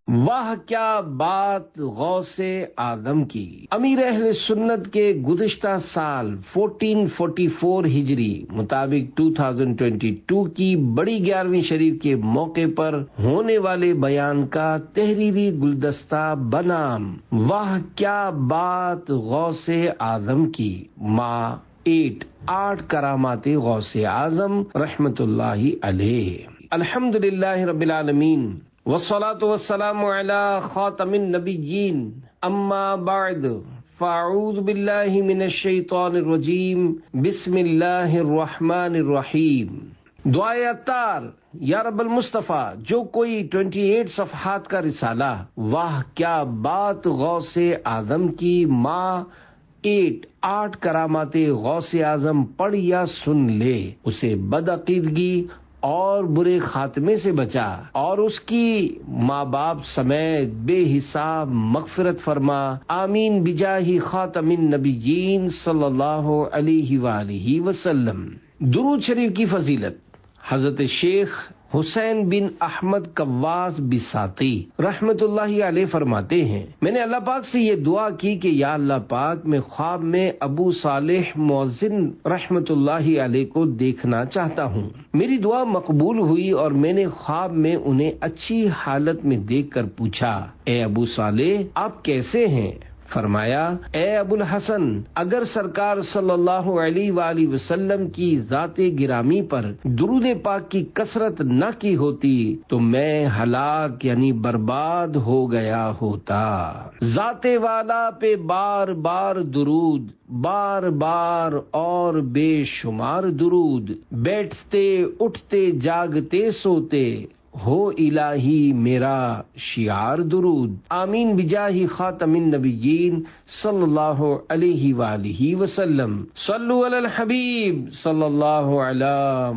واہ کیا بات غوث اعظم کی۔ امیر اہل سنت کے گزشتہ سال 1444 ہجری مطابق 2022 کی بڑی 11ویں شریف کے موقع پر ہونے والے بیان کا تحریری گلدستہ بنام واہ کیا بات غوث اعظم کی ماں 8 کرامات غوث اعظم رحمت اللہ علیہ۔ الحمدللہ رب العالمین والصلاة والسلام علی خاتم النبیین، اما بعد فاعوذ باللہ من الشیطان الرجیم، بسم اللہ الرحمن الرحیم۔ دعائے عطار، یا رب المصطفیٰ، جو کوئی 28 صفحات کا رسالہ واہ کیا بات غوث اعظم کی ماں 8 کرامات غوث اعظم پڑھ یا سن لے، اسے بدعقیدگی اور برے خاتمے سے بچا اور اس کی ماں باپ سمیت بے حساب مغفرت فرما، آمین بجاہ خاتم النبیین صلی اللہ علیہ وآلہ وسلم۔ درود شریف کی فضیلت۔ حضرت شیخ حسین بن احمد قواس بساطی رحمت اللہ علیہ فرماتے ہیں، میں نے اللہ پاک سے یہ دعا کی کہ یا اللہ پاک، میں خواب میں ابو صالح مؤذن رحمت اللہ علیہ کو دیکھنا چاہتا ہوں۔ میری دعا مقبول ہوئی اور میں نے خواب میں انہیں اچھی حالت میں دیکھ کر پوچھا، اے ابو صالح، آپ کیسے ہیں؟ فرمایا، اے ابو الحسن، اگر سرکار صلی اللہ علیہ وآلہ وسلم کی ذات گرامی پر درود پاک کی کثرت نہ کی ہوتی تو میں ہلاک یعنی برباد ہو گیا ہوتا۔ ذات والا پہ بار بار درود، بار بار اور بے شمار درود، بیٹھتے اٹھتے جاگتے سوتے ہو الہی میرا شعار درود، آمین بجاہ خاتم النبیین صلی اللہ علیہ وآلہ وسلم۔ صلو علی الحبیب صلی اللہ علی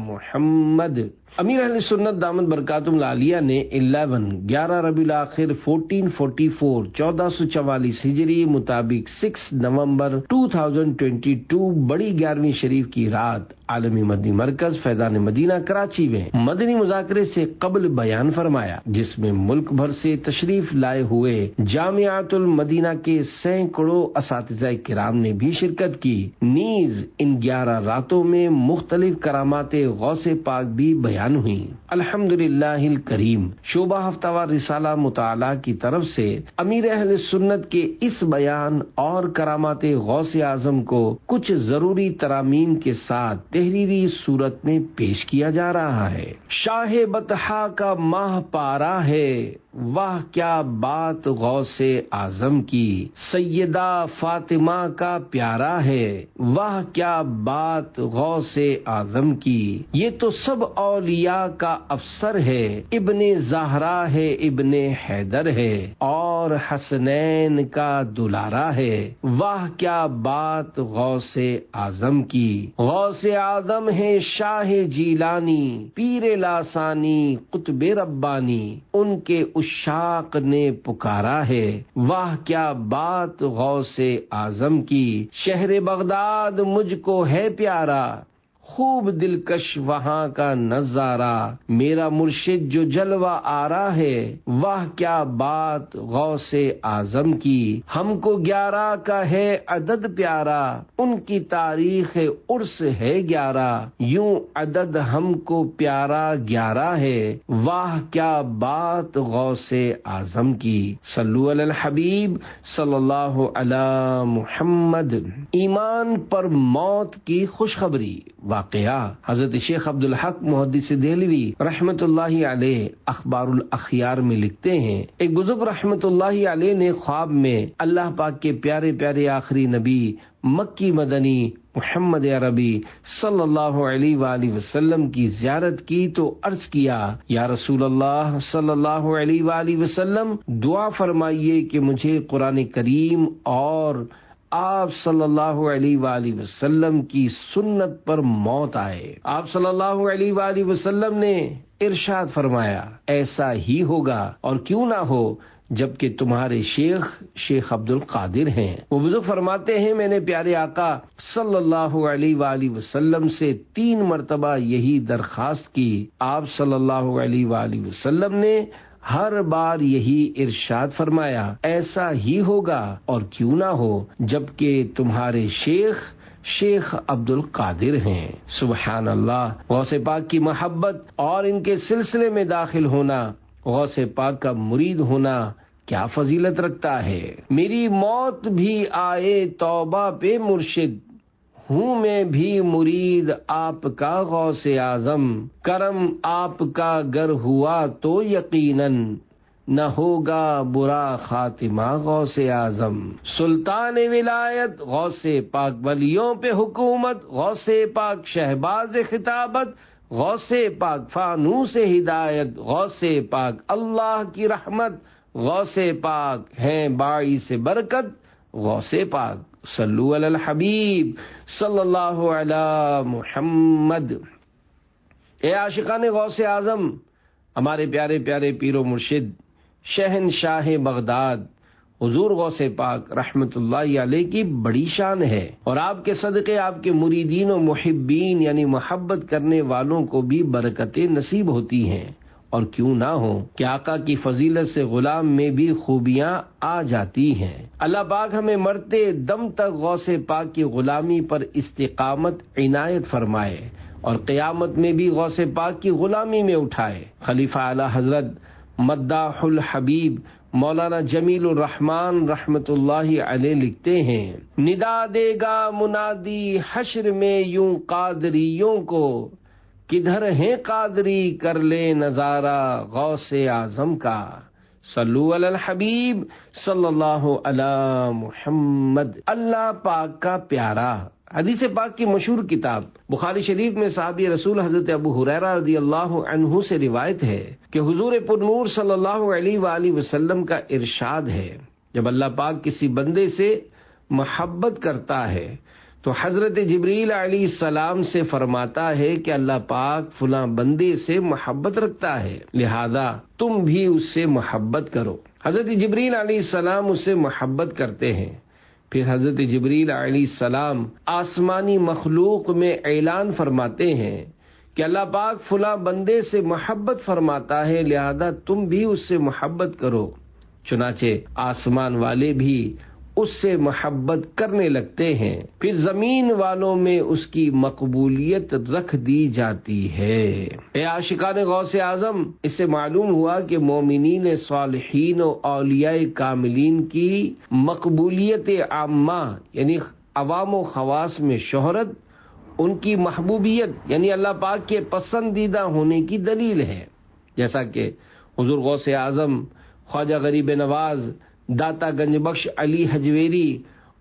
محمد۔ امیر اہل سنت دامت برکاتہم العالیہ نے 11 ربیع الاخر 1444 1444 ہجری مطابق 6 نومبر 2022 بڑی 11ویں شریف کی رات عالمی مدنی مرکز فیضان مدینہ کراچی میں مدنی مذاکرے سے قبل بیان فرمایا، جس میں ملک بھر سے تشریف لائے ہوئے جامعۃ المدینہ کے سینکڑوں اساتذہ کرام نے بھی شرکت کی، نیز ان 11 راتوں میں مختلف کرامات غوث پاک بھی بیان ہوئی۔ الحمدللہ الکریم، شعبہ ہفتہ وار رسالہ مطالعہ کی طرف سے امیر اہل سنت کے اس بیان اور کرامات غوث اعظم کو کچھ ضروری ترامیم کے ساتھ تحریری صورت میں پیش کیا جا رہا ہے۔ شاہ بطحا کا ماہ پارا ہے، واہ کیا بات غوث اعظم کی، سیدہ فاطمہ کا پیارا ہے، واہ کیا بات غوث اعظم کی، یہ تو سب اولیاء کا افسر ہے، ابن زہرا ہے، ابن حیدر ہے اور حسنین کا دلارا ہے، واہ کیا بات غوث اعظم کی۔ غوث اعظم ہے شاہ جیلانی، پیر لاسانی، قطب ربانی، ان کے عشاق نے پکارا ہے، واہ کیا بات غوث اعظم کی، شہر بغداد مجھ کو ہے پیارا، خوب دلکش وہاں کا نظارہ، میرا مرشد جو جلوہ آرا ہے، واہ کیا بات غوث اعظم کی، ہم کو 11 کا ہے عدد پیارا، ان کی تاریخ عرس ہے 11، یوں عدد ہم کو پیارا 11 ہے، واہ کیا بات غوث اعظم کی۔ صلو علی الحبیب صلی اللہ علی محمد۔ ایمان پر موت کی خوشخبری۔ واقعہ حضرت شیخ عبدالحق محدث دہلوی رحمت اللہ علیہ اخبار الاخیار میں لکھتے ہیں، ایک بزرگ رحمت اللہ علیہ نے خواب میں اللہ پاک کے پیارے پیارے آخری نبی مکی مدنی محمد عربی صلی اللہ علیہ وآلہ وسلم کی زیارت کی تو عرض کیا، یا رسول اللہ صلی اللہ علیہ وآلہ وسلم، دعا فرمائیے کہ مجھے قرآن کریم اور آپ صلی اللہ علیہ وآلہ وسلم کی سنت پر موت آئے۔ آپ صلی اللہ علیہ وآلہ وسلم نے ارشاد فرمایا، ایسا ہی ہوگا اور کیوں نہ ہو جبکہ تمہارے شیخ عبد القادر ہیں۔ وہ بزرگ فرماتے ہیں، میں نے پیارے آقا صلی اللہ علیہ وآلہ وسلم سے 3 مرتبہ یہی درخواست کی، آپ صلی اللہ علیہ وآلہ وسلم نے ہر بار یہی ارشاد فرمایا ایسا ہی ہوگا اور کیوں نہ ہو جبکہ تمہارے شیخ عبد القادر ہیں۔ سبحان اللہ، غوث پاک کی محبت اور ان کے سلسلے میں داخل ہونا، غوث پاک کا مرید ہونا کیا فضیلت رکھتا ہے۔ میری موت بھی آئے توبہ پہ مرشد، ہوں میں بھی مرید آپ کا غوث اعظم، کرم آپ کا گر ہوا تو یقیناً نہ ہوگا برا خاتمہ غوث اعظم۔ سلطان ولایت غوث پاک، ولیوں پہ حکومت غوث پاک، شہباز خطابت غوث پاک، فانوس ہدایت غوث پاک، اللہ کی رحمت غوث پاک ہیں، باعث برکت غوث پاک۔ صلو علی الحبیب صلی اللہ علی محمد۔ اے عاشقان غوث اعظم، ہمارے پیارے پیارے پیر و مرشد شہنشاہ بغداد حضور غوث پاک رحمت اللہ علیہ کی بڑی شان ہے، اور آپ کے صدقے آپ کے مریدین و محبین یعنی محبت کرنے والوں کو بھی برکتیں نصیب ہوتی ہیں، اور کیوں نہ ہو کہ آقا کی فضیلت سے غلام میں بھی خوبیاں آ جاتی ہیں۔ اللہ پاک ہمیں مرتے دم تک غوث پاک کی غلامی پر استقامت عنایت فرمائے، اور قیامت میں بھی غوث پاک کی غلامی میں اٹھائے۔ خلیفہ اعلی حضرت مداح الحبیب مولانا جمیل الرحمن رحمت اللہ علیہ لکھتے ہیں، ندا دے گا منادی حشر میں یوں قادریوں کو، کدھر ہیں قادری کر لے نظارہ غوث اعظم کا۔ صلو علی الحبیب صلی اللہ علی محمد۔ اللہ پاک کا پیارا، حدیث پاک کی مشہور کتاب بخاری شریف میں صحابی رسول حضرت ابو ہریرہ رضی اللہ عنہ سے روایت ہے کہ حضور پرنور صلی اللہ علیہ وآلہ وسلم کا ارشاد ہے، جب اللہ پاک کسی بندے سے محبت کرتا ہے تو حضرت جبریل علیہ السلام سے فرماتا ہے کہ اللہ پاک فلاں بندے سے محبت رکھتا ہے، لہذا تم بھی اس سے محبت کرو۔ حضرت جبریل علیہ السلام اس سے محبت کرتے ہیں، پھر حضرت جبریل علیہ السلام آسمانی مخلوق میں اعلان فرماتے ہیں کہ اللہ پاک فلاں بندے سے محبت فرماتا ہے، لہذا تم بھی اس سے محبت کرو۔ چنانچہ آسمان والے بھی اس سے محبت کرنے لگتے ہیں، پھر زمین والوں میں اس کی مقبولیت رکھ دی جاتی ہے۔ اے عاشقان غوث اعظم، اس سے معلوم ہوا کہ مومنین صالحین و اولیاء کاملین کی مقبولیت عامہ یعنی عوام و خواص میں شہرت ان کی محبوبیت یعنی اللہ پاک کے پسندیدہ ہونے کی دلیل ہے، جیسا کہ حضور غوث اعظم، خواجہ غریب نواز، داتا گنج بخش علی حجویری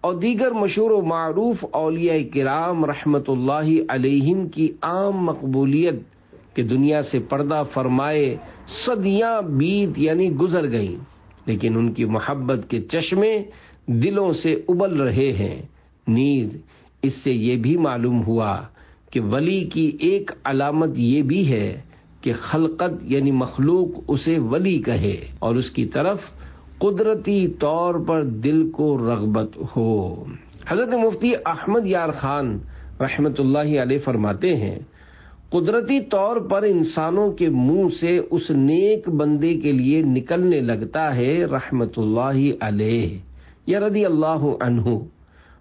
اور دیگر مشہور و معروف اولیاء کرام رحمت اللہ علیہم کی عام مقبولیت کہ دنیا سے پردہ فرمائے صدیاں بیت یعنی گزر گئیں، لیکن ان کی محبت کے چشمے دلوں سے ابل رہے ہیں۔ نیز اس سے یہ بھی معلوم ہوا کہ ولی کی ایک علامت یہ بھی ہے کہ خلقت یعنی مخلوق اسے ولی کہے اور اس کی طرف قدرتی طور پر دل کو رغبت ہو۔ حضرت مفتی احمد یار خان رحمت اللہ علیہ فرماتے ہیں، قدرتی طور پر انسانوں کے منہ سے اس نیک بندے کے لیے نکلنے لگتا ہے رحمت اللہ علیہ یا رضی اللہ عنہ،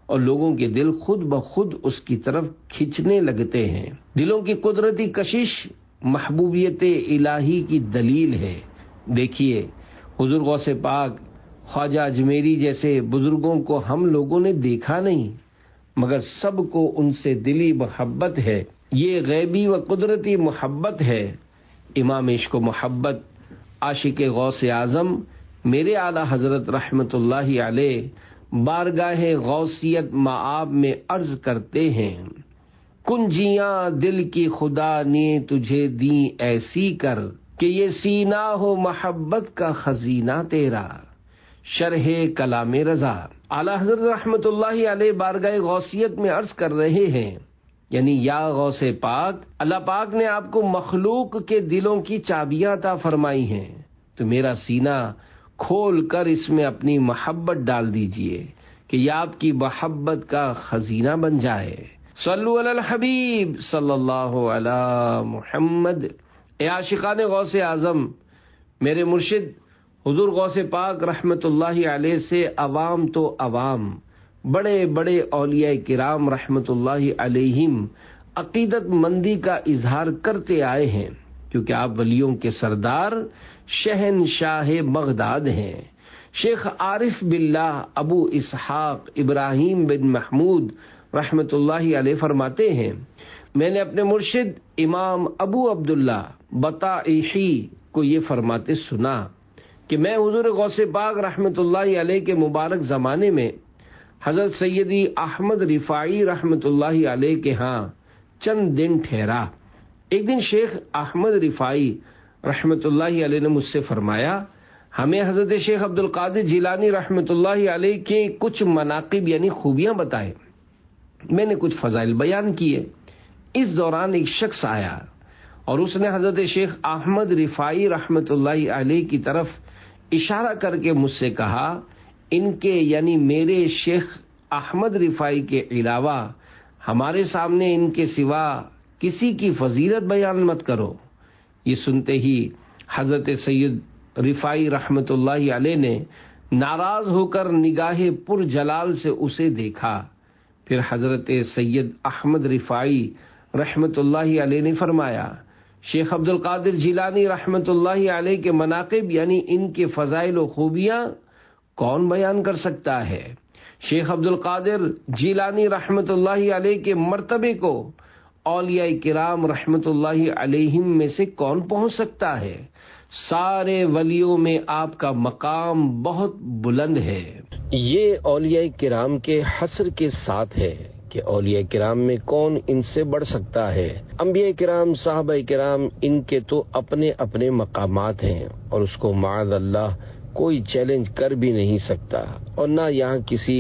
اور لوگوں کے دل خود بخود اس کی طرف کھنچنے لگتے ہیں۔ دلوں کی قدرتی کشش محبوبیت الہی کی دلیل ہے۔ دیکھیے حضور غوث پاک، خواجہ اجمیری جیسے بزرگوں کو ہم لوگوں نے دیکھا نہیں، مگر سب کو ان سے دلی محبت ہے۔ یہ غیبی و قدرتی محبت ہے۔ امام عشق و محبت عاشق غوث اعظم میرے اعلیٰ حضرت رحمت اللہ علیہ بارگاہ غوثیت مآب میں عرض کرتے ہیں، کنجیاں دل کی خدا نے تجھے دیں ایسی کر کہ یہ سینہ ہو محبت کا خزینہ تیرا، شرح کلام رضا۔ اعلیٰ حضرت رحمت اللہ علیہ بارگاہ غوثیت میں عرض کر رہے ہیں، یعنی یا غوث پاک، اللہ پاک نے آپ کو مخلوق کے دلوں کی چابیاں عطا فرمائی ہیں، تو میرا سینہ کھول کر اس میں اپنی محبت ڈال دیجئے کہ یہ آپ کی محبت کا خزینہ بن جائے۔ صلو علی الحبیب صلی اللہ علی محمد۔ اے عاشقان غوث اعظم، میرے مرشد حضور غوث پاک رحمت اللہ علیہ سے عوام تو عوام، بڑے بڑے اولیاء کرام رحمت اللہ علیہم عقیدت مندی کا اظہار کرتے آئے ہیں، کیونکہ آپ ولیوں کے سردار شہنشاہ بغداد ہیں۔ شیخ عارف باللہ ابو اسحاق ابراہیم بن محمود رحمت اللہ علیہ فرماتے ہیں، میں نے اپنے مرشد امام ابو عبداللہ بطائحی کو یہ فرماتے سنا کہ میں حضور غوث پاک رحمت اللہ علیہ کے مبارک زمانے میں حضرت سیدی احمد رفاعی رحمت اللہ علیہ کے ہاں چند دن ٹھہرا۔ ایک دن شیخ احمد رفاعی رحمت اللہ علیہ نے مجھ سے فرمایا، ہمیں حضرت شیخ عبد القادر جیلانی رحمت اللہ علیہ کے کچھ مناقب یعنی خوبیاں بتائے۔ میں نے کچھ فضائل بیان کیے۔ اس دوران ایک شخص آیا اور اس نے حضرت شیخ احمد رفاعی رحمت اللہ علیہ کی طرف اشارہ کر کے مجھ سے کہا، ان کے یعنی میرے شیخ احمد رفاعی کے علاوہ ہمارے سامنے ان کے سوا کسی کی فضیلت بیان مت کرو۔ یہ سنتے ہی حضرت سید رفاعی رحمت اللہ علیہ نے ناراض ہو کر نگاہ پر جلال سے اسے دیکھا۔ پھر حضرت سید احمد رفاعی رحمت اللہ علیہ نے فرمایا، شیخ عبد القادر جیلانی رحمت اللہ علیہ کے مناقب یعنی ان کے فضائل و خوبیاں کون بیان کر سکتا ہے؟ شیخ عبد القادر جیلانی رحمت اللہ علیہ کے مرتبے کو اولیاء کرام رحمت اللہ علیہم میں سے کون پہنچ سکتا ہے؟ سارے ولیوں میں آپ کا مقام بہت بلند ہے۔ یہ اولیاء کرام کے حصر کے ساتھ ہے کہ اولیاء کرام میں کون ان سے بڑھ سکتا ہے۔ انبیاء کرام صحابہ کرام ان کے تو اپنے اپنے مقامات ہیں اور اس کو معاذ اللہ کوئی چیلنج کر بھی نہیں سکتا، اور نہ یہاں کسی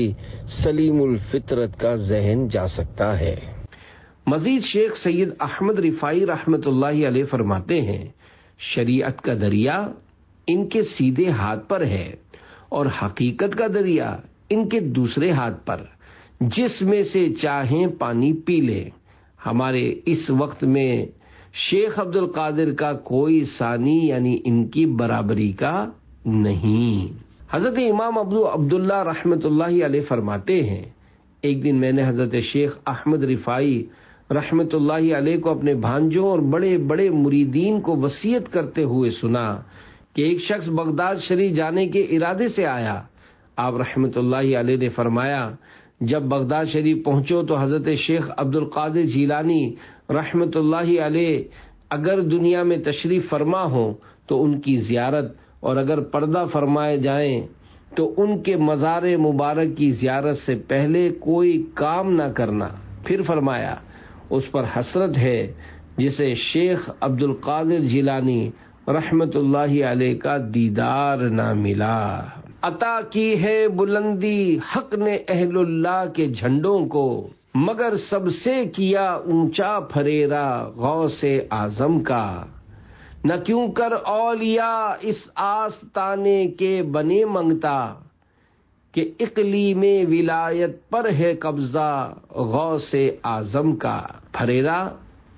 سلیم الفطرت کا ذہن جا سکتا ہے۔ مزید شیخ سید احمد رفاعی رحمت اللہ علیہ فرماتے ہیں، شریعت کا دریا ان کے سیدھے ہاتھ پر ہے اور حقیقت کا دریا ان کے دوسرے ہاتھ پر، جس میں سے چاہیں پانی پی لے۔ ہمارے اس وقت میں شیخ عبد القادر کا کوئی ثانی یعنی ان کی برابری کا نہیں۔ حضرت امام ابو عبداللہ رحمت اللہ علیہ فرماتے ہیں، ایک دن میں نے حضرت شیخ احمد رفاعی رحمت اللہ علیہ کو اپنے بھانجوں اور بڑے بڑے مریدین کو وصیت کرتے ہوئے سنا کہ ایک شخص بغداد شریف جانے کے ارادے سے آیا۔ آپ رحمت اللہ علیہ نے فرمایا، جب بغداد شریف پہنچو تو حضرت شیخ عبد القادر جیلانی رحمت اللہ علیہ اگر دنیا میں تشریف فرما ہو تو ان کی زیارت، اور اگر پردہ فرمائے جائیں تو ان کے مزار مبارک کی زیارت سے پہلے کوئی کام نہ کرنا۔ پھر فرمایا، اس پر حسرت ہے جسے شیخ عبد القادر جیلانی رحمت اللہ علیہ کا دیدار نہ ملا۔ عطا کی ہے بلندی حق نے اہل اللہ کے جھنڈوں کو، مگر سب سے کیا اونچا پھریرا غوث اعظم کا۔ نہ کیوں کر اولیاء اس آستانے کے بنے منگتا، کہ اقلیم ولایت پر ہے قبضہ غوث اعظم کا۔ پھریرا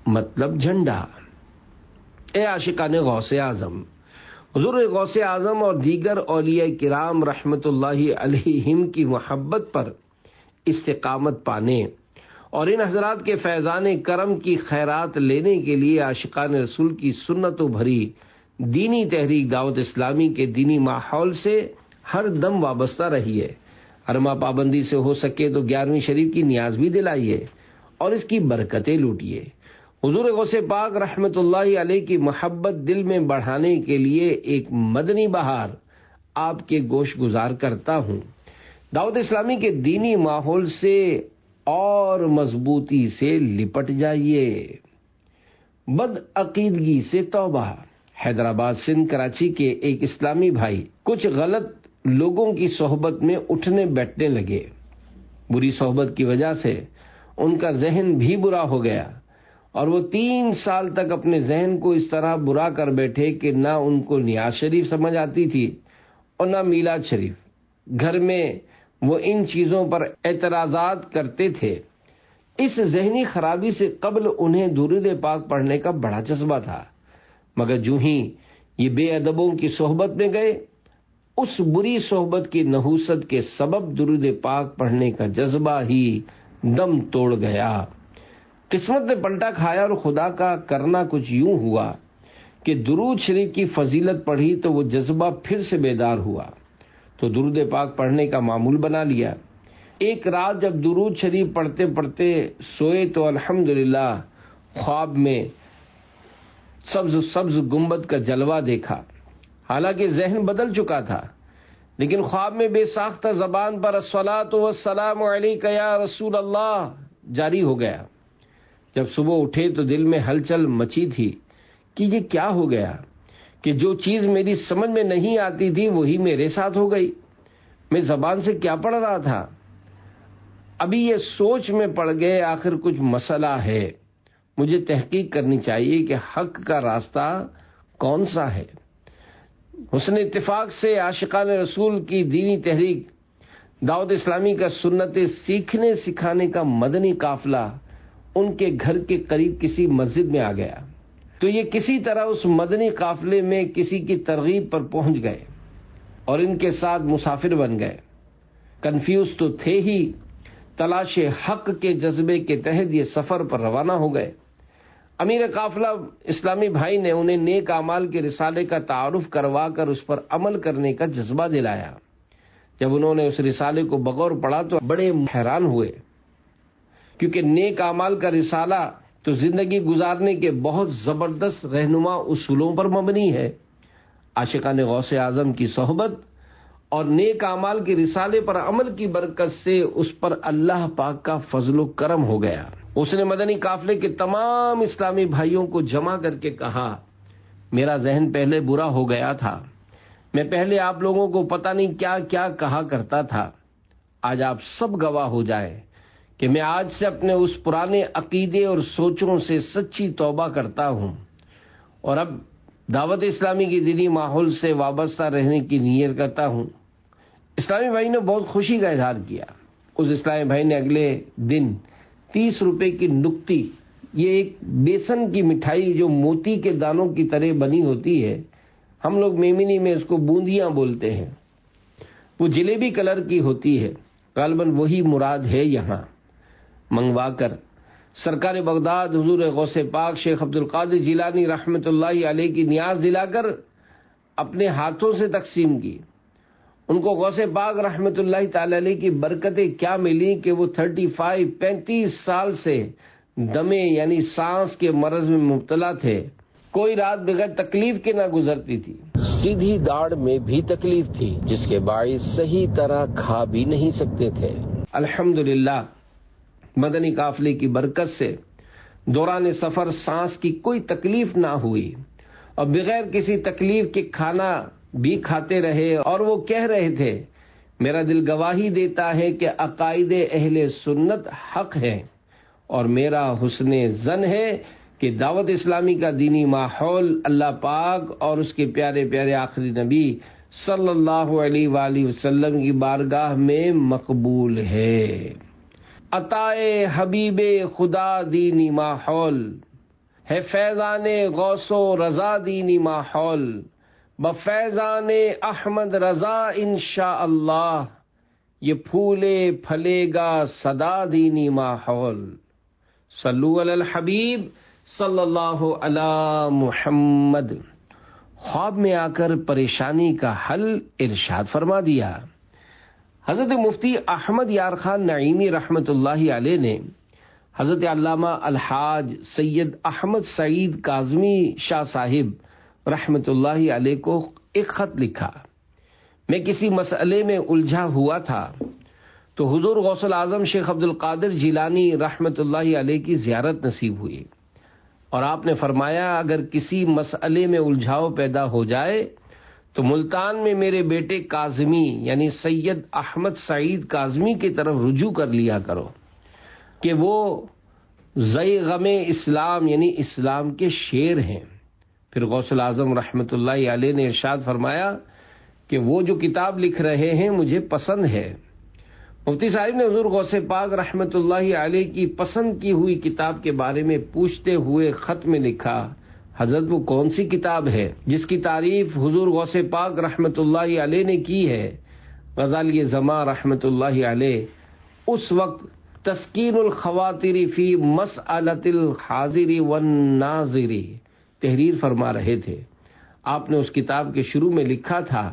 مطلب جھنڈا۔ اے عاشقان غوث اعظم، حضور غوث اعظم اور دیگر اولیاء کرام رحمت اللہ علیہم کی محبت پر استقامت پانے اور ان حضرات کے فیضان کرم کی خیرات لینے کے لیے عاشقان رسول کی سنتوں بھری دینی تحریک دعوت اسلامی کے دینی ماحول سے ہر دم وابستہ رہیے۔ حرمہ پابندی سے ہو سکے تو 11ویں شریف کی نیاز بھی دلائیے اور اس کی برکتیں لوٹیے۔ حضور غوث پاک رحمت اللہ علیہ کی محبت دل میں بڑھانے کے لیے ایک مدنی بہار آپ کے گوش گزار کرتا ہوں۔ دعوت اسلامی کے دینی ماحول سے اور مضبوطی سے لپٹ جائیے۔ بد عقیدگی سے توبہ۔ حیدرآباد سندھ کراچی کے ایک اسلامی بھائی کچھ غلط لوگوں کی صحبت میں اٹھنے بیٹھنے لگے۔ بری صحبت کی وجہ سے ان کا ذہن بھی برا ہو گیا اور وہ 3 سال تک اپنے ذہن کو اس طرح برا کر بیٹھے کہ نہ ان کو نیاز شریف سمجھ آتی تھی اور نہ میلاد شریف۔ گھر میں وہ ان چیزوں پر اعتراضات کرتے تھے۔ اس ذہنی خرابی سے قبل انہیں درود پاک پڑھنے کا بڑا جذبہ تھا، مگر جو ہی یہ بے ادبوں کی صحبت میں گئے، اس بری صحبت کی نحوست کے سبب درود پاک پڑھنے کا جذبہ ہی دم توڑ گیا۔ قسمت نے پلٹا کھایا اور خدا کا کرنا کچھ یوں ہوا کہ درود شریف کی فضیلت پڑھی تو وہ جذبہ پھر سے بیدار ہوا، تو درود پاک پڑھنے کا معمول بنا لیا۔ ایک رات جب درود شریف پڑھتے پڑھتے سوئے تو الحمدللہ خواب میں سبز سبز گنبد کا جلوہ دیکھا۔ حالانکہ ذہن بدل چکا تھا، لیکن خواب میں بے ساختہ زبان پر الصلاۃ والسلام علیک یا رسول اللہ جاری ہو گیا۔ جب صبح اٹھے تو دل میں ہلچل مچی تھی کہ یہ کیا ہو گیا کہ جو چیز میری سمجھ میں نہیں آتی تھی وہی میرے ساتھ ہو گئی۔ میں زبان سے کیا پڑھ رہا تھا؟ ابھی یہ سوچ میں پڑ گئے آخر کچھ مسئلہ ہے، مجھے تحقیق کرنی چاہیے کہ حق کا راستہ کون سا ہے۔ حسن اتفاق سے عاشقان رسول کی دینی تحریک دعوت اسلامی کا سنتیں سیکھنے سکھانے کا مدنی قافلہ ان کے گھر کے قریب کسی مسجد میں آ گیا، تو یہ کسی طرح اس مدنی قافلے میں کسی کی ترغیب پر پہنچ گئے اور ان کے ساتھ مسافر بن گئے۔ کنفیوز تو تھے ہی، تلاش حق کے جذبے کے تحت یہ سفر پر روانہ ہو گئے۔ امیر قافلہ اسلامی بھائی نے انہیں نیک اعمال کے رسالے کا تعارف کروا کر اس پر عمل کرنے کا جذبہ دلایا۔ جب انہوں نے اس رسالے کو بغور پڑھا تو بڑے حیران ہوئے، کیونکہ نیک اعمال کا رسالہ تو زندگی گزارنے کے بہت زبردست رہنما اصولوں پر مبنی ہے۔ عاشقان غوث اعظم کی صحبت اور نیک اعمال کے رسالے پر عمل کی برکت سے اس پر اللہ پاک کا فضل و کرم ہو گیا۔ اس نے مدنی قافلے کے تمام اسلامی بھائیوں کو جمع کر کے کہا، میرا ذہن پہلے برا ہو گیا تھا، میں پہلے آپ لوگوں کو پتہ نہیں کیا کیا کہا کرتا تھا، آج آپ سب گواہ ہو جائیں کہ میں آج سے اپنے اس پرانے عقیدے اور سوچوں سے سچی توبہ کرتا ہوں اور اب دعوت اسلامی کی دینی ماحول سے وابستہ رہنے کی نیت کرتا ہوں۔ اسلامی بھائی نے بہت خوشی کا اظہار کیا۔ اس اسلامی بھائی نے اگلے دن 30 روپے کی نکتی، یہ ایک بیسن کی مٹھائی جو موتی کے دانوں کی طرح بنی ہوتی ہے، ہم لوگ میمنی میں اس کو بوندیاں بولتے ہیں، وہ جلیبی کلر کی ہوتی ہے، غالباً وہی مراد ہے یہاں، منگوا کر سرکار بغداد حضور غوث پاک شیخ عبد القادر جیلانی رحمۃ اللہ علیہ کی نیاز دلا کر اپنے ہاتھوں سے تقسیم کی۔ ان کو غوث پاک رحمۃ اللہ تعالی علیہ کی برکتیں کیا ملی کہ وہ 35 سال سے دمے یعنی سانس کے مرض میں مبتلا تھے، کوئی رات بغیر تکلیف کے نہ گزرتی تھی، سیدھی داڑھ میں بھی تکلیف تھی جس کے باعث صحیح طرح کھا بھی نہیں سکتے تھے۔ الحمدللہ مدنی قافلے کی برکت سے دوران سفر سانس کی کوئی تکلیف نہ ہوئی اور بغیر کسی تکلیف کے کھانا بھی کھاتے رہے، اور وہ کہہ رہے تھے، میرا دل گواہی دیتا ہے کہ عقائد اہل سنت حق ہے اور میرا حسن ظن ہے کہ دعوت اسلامی کا دینی ماحول اللہ پاک اور اس کے پیارے پیارے آخری نبی صلی اللہ علیہ وآلہ وسلم کی بارگاہ میں مقبول ہے۔ عطائے حبیب خدا دینی ماحول ہے، فیضان غوث و رضا دینی ماحول، بفیضان احمد رضا انشاءاللہ یہ پھولے پھلے گا صدا دینی ماحول۔ صلو علی الحبیب صلی اللہ علی محمد۔ خواب میں آ کر پریشانی کا حل ارشاد فرما دیا۔ حضرت مفتی احمد یار خان نعیمی رحمۃ اللہ علیہ نے حضرت علامہ الحاج سید احمد سعید کاظمی شاہ صاحب رحمۃ اللہ علیہ کو ایک خط لکھا۔ میں کسی مسئلے میں الجھا ہوا تھا تو حضور غوث الاعظم شیخ عبد القادر جیلانی رحمۃ اللہ علیہ کی زیارت نصیب ہوئی، اور آپ نے فرمایا اگر کسی مسئلے میں الجھاؤ پیدا ہو جائے تو ملتان میں میرے بیٹے کاظمی یعنی سید احمد سعید کاظمی کی طرف رجوع کر لیا کرو کہ وہ ذی غم اسلام یعنی اسلام کے شیر ہیں۔ پھر غوث الاعظم رحمۃ اللہ علیہ نے ارشاد فرمایا کہ وہ جو کتاب لکھ رہے ہیں مجھے پسند ہے۔ مفتی صاحب نے حضور غوث پاک رحمۃ اللہ علیہ کی پسند کی ہوئی کتاب کے بارے میں پوچھتے ہوئے خط میں لکھا، حضرت وہ کون سی کتاب ہے جس کی تعریف حضور غوث پاک رحمت اللہ علیہ نے کی ہے؟ غزالی زماں رحمت اللہ علیہ اس وقت تسکین الخواطر فی مسألۃ الحاضر والناظر تحریر فرما رہے تھے۔ آپ نے اس کتاب کے شروع میں لکھا تھا،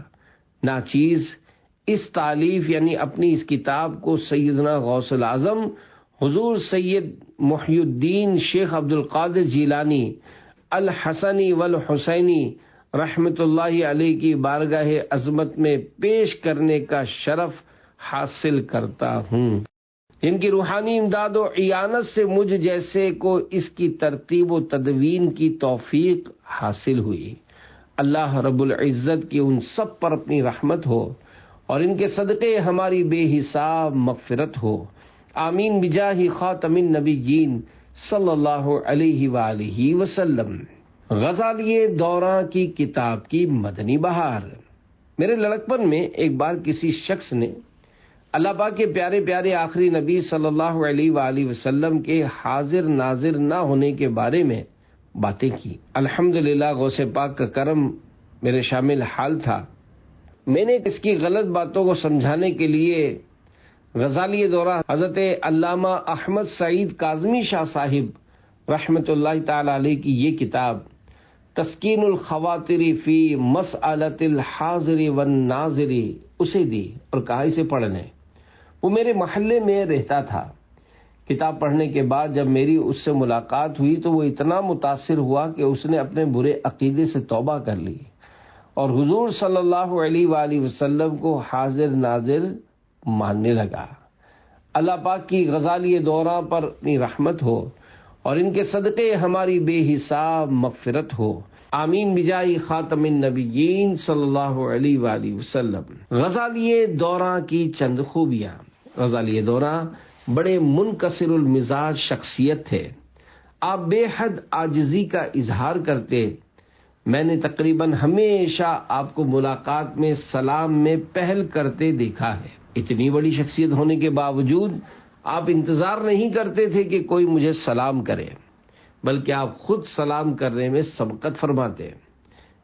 ناچیز اس تالیف یعنی اپنی اس کتاب کو سیدنا غوث العظم حضور سید محی الدین شیخ عبد القادر جیلانی الحسنی والحسینی رحمت اللہ علیہ کی بارگاہ عظمت میں پیش کرنے کا شرف حاصل کرتا ہوں، جن کی روحانی امداد و اعانت سے مجھ جیسے کو اس کی ترتیب و تدوین کی توفیق حاصل ہوئی۔ اللہ رب العزت کی ان سب پر اپنی رحمت ہو اور ان کے صدقے ہماری بے حساب مغفرت ہو، آمین بجاہ خاتم النبیین صلی اللہ علیہ وآلہ وسلم۔ غزالی دوراں کی کتاب کی مدنی بہار۔ میرے لڑکپن میں ایک بار کسی شخص نے اللہ پاک کے پیارے پیارے آخری نبی صلی اللہ علیہ وآلہ وسلم کے حاضر ناظر نہ ہونے کے بارے میں باتیں کی۔ الحمدللہ غوث پاک کا کرم میرے شامل حال تھا۔ میں نے اس کی غلط باتوں کو سمجھانے کے لیے غزالی دورہ حضرت علامہ احمد سعید کاظمی شاہ صاحب رحمت اللہ تعالی علیہ کی یہ کتاب تسکین الخواطر فی مسألۃ الحاضر والناظر اسے دی اور کہا اسے پڑھ لیں۔ وہ میرے محلے میں رہتا تھا۔ کتاب پڑھنے کے بعد جب میری اس سے ملاقات ہوئی تو وہ اتنا متاثر ہوا کہ اس نے اپنے برے عقیدے سے توبہ کر لی اور حضور صلی اللہ علیہ وآلہ وسلم کو حاضر ناظر ماننے لگا۔ اللہ پاک کی غزالی دوراں پر اپنی رحمت ہو اور ان کے صدقے ہماری بے حساب مغفرت ہو، آمین بجاہ خاتم النبیین صلی اللہ علیہ وآلہ وسلم۔ غزالی دوراں کی چند خوبیاں۔ غزالی دوراں بڑے منکسر المزاج شخصیت تھے۔ آپ بے حد عاجزی کا اظہار کرتے۔ میں نے تقریباً ہمیشہ آپ کو ملاقات میں سلام میں پہل کرتے دیکھا ہے۔ اتنی بڑی شخصیت ہونے کے باوجود آپ انتظار نہیں کرتے تھے کہ کوئی مجھے سلام کرے، بلکہ آپ خود سلام کرنے میں سبقت فرماتے۔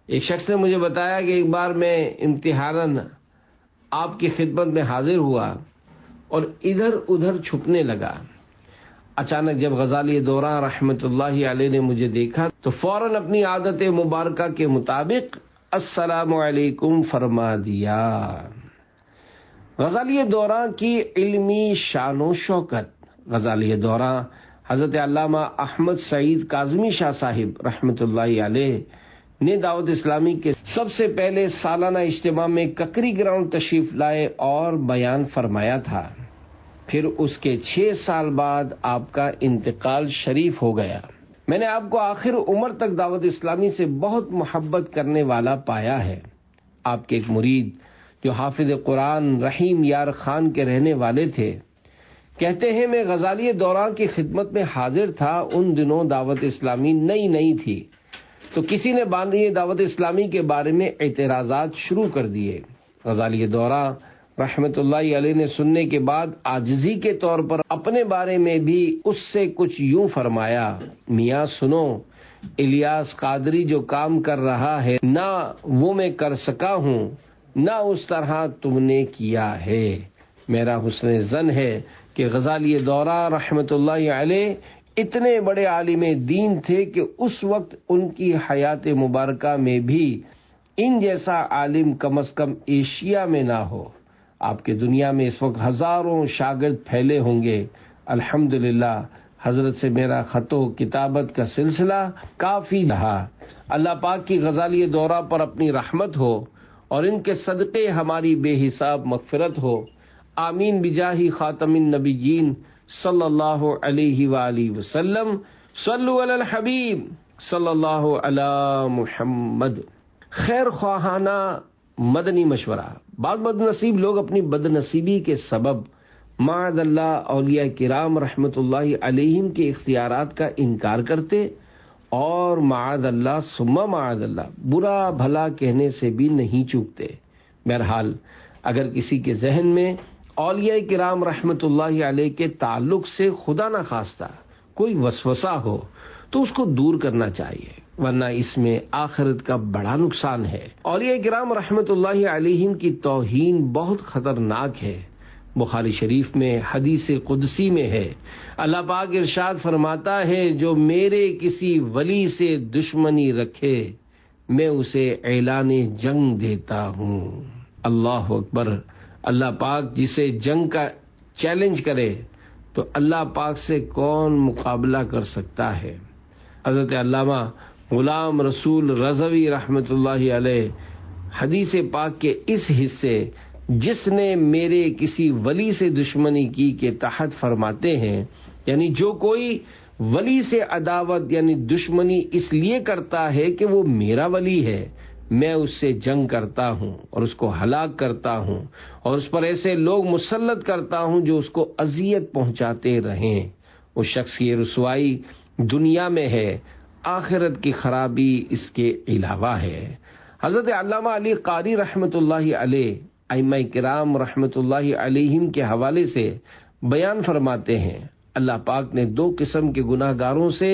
ایک شخص نے مجھے بتایا کہ ایک بار میں امتحاناً آپ کی خدمت میں حاضر ہوا اور ادھر ادھر چھپنے لگا۔ اچانک جب غزالی دوراں رحمت اللہ علیہ نے مجھے دیکھا تو فوراً اپنی عادت مبارکہ کے مطابق السلام علیکم فرما دیا۔ غزالی دوراں کی علمی شان و شوکت۔ غزالی دوراں حضرت علامہ احمد سعید کاظمی شاہ صاحب رحمت اللہ علیہ نے دعوت اسلامی کے سب سے پہلے سالانہ اجتماع میں ککری گراؤنڈ تشریف لائے اور بیان فرمایا تھا۔ پھر اس کے 6 سال بعد آپ کا انتقال شریف ہو گیا۔ میں نے آپ کو آخر عمر تک دعوت اسلامی سے بہت محبت کرنے والا پایا ہے۔ آپ کے ایک مرید جو حافظ قرآن رحیم یار خان کے رہنے والے تھے کہتے ہیں میں غزالی دوراں کی خدمت میں حاضر تھا۔ ان دنوں دعوت اسلامی نئی تھی تو کسی نے بانی دعوت اسلامی کے بارے میں اعتراضات شروع کر دیے۔ غزالی دوراں رحمت اللہ علیہ نے سننے کے بعد عاجزی کے طور پر اپنے بارے میں بھی اس سے کچھ یوں فرمایا، میاں سنو، الیاس قادری جو کام کر رہا ہے نہ وہ میں کر سکا ہوں نہ اس طرح تم نے کیا ہے۔ میرا حسن ظن ہے کہ غزالی دوراں رحمت اللہ علیہ اتنے بڑے عالم دین تھے کہ اس وقت ان کی حیات مبارکہ میں بھی ان جیسا عالم کم از کم ایشیا میں نہ ہو۔ آپ کے دنیا میں اس وقت ہزاروں شاگرد پھیلے ہوں گے۔ الحمدللہ حضرت سے میرا خط و کتابت کا سلسلہ کافی رہا۔ اللہ پاک کی غزالی دوراں پر اپنی رحمت ہو اور ان کے صدقے ہماری بے حساب مغفرت ہو، آمین بجاہ خاتم النبیین صلی اللہ علیہ وآلہ وسلم۔ صلو علی الحبیب صلی اللہ علی محمد۔ خیر خواہانہ مدنی مشورہ۔ بعض بد نصیب لوگ اپنی بد نصیبی کے سبب معاذ اللہ اولیاء کرام رحمت اللہ علیہم کے اختیارات کا انکار کرتے اور معاذ اللہ ثم معاذ اللہ برا بھلا کہنے سے بھی نہیں چوکتے۔ بہرحال اگر کسی کے ذہن میں اولیاء کرام رحمت اللہ علیہ کے تعلق سے خدا نخواستہ کوئی وسوسہ ہو تو اس کو دور کرنا چاہیے۔ ورنہ اس میں آخرت کا بڑا نقصان ہے۔ اولیاء کرام رحمت اللہ علیہم کی توہین بہت خطرناک ہے۔ بخاری شریف میں حدیث قدسی میں ہے، اللہ پاک ارشاد فرماتا ہے جو میرے کسی ولی سے دشمنی رکھے میں اسے اعلان جنگ دیتا ہوں۔ اللہ اکبر۔ اللہ پاک جسے جنگ کا چیلنج کرے تو اللہ پاک سے کون مقابلہ کر سکتا ہے؟ حضرت علامہ غلام رسول رضوی رحمت اللہ علیہ حدیث پاک کے اس حصے جس نے میرے کسی ولی سے دشمنی کی کے تحت فرماتے ہیں، یعنی جو کوئی ولی سے عداوت یعنی دشمنی اس لیے کرتا ہے کہ وہ میرا ولی ہے، میں اس سے جنگ کرتا ہوں اور اس کو ہلاک کرتا ہوں اور اس پر ایسے لوگ مسلط کرتا ہوں جو اس کو اذیت پہنچاتے رہیں، اس شخص کی رسوائی دنیا میں ہے، آخرت کی خرابی اس کے علاوہ ہے۔ حضرت علامہ علی قاری رحمت اللہ علیہ ائمہ کرام رحمت اللہ علیہم کے حوالے سے بیان فرماتے ہیں، اللہ پاک نے دو قسم کے گناہ گاروں سے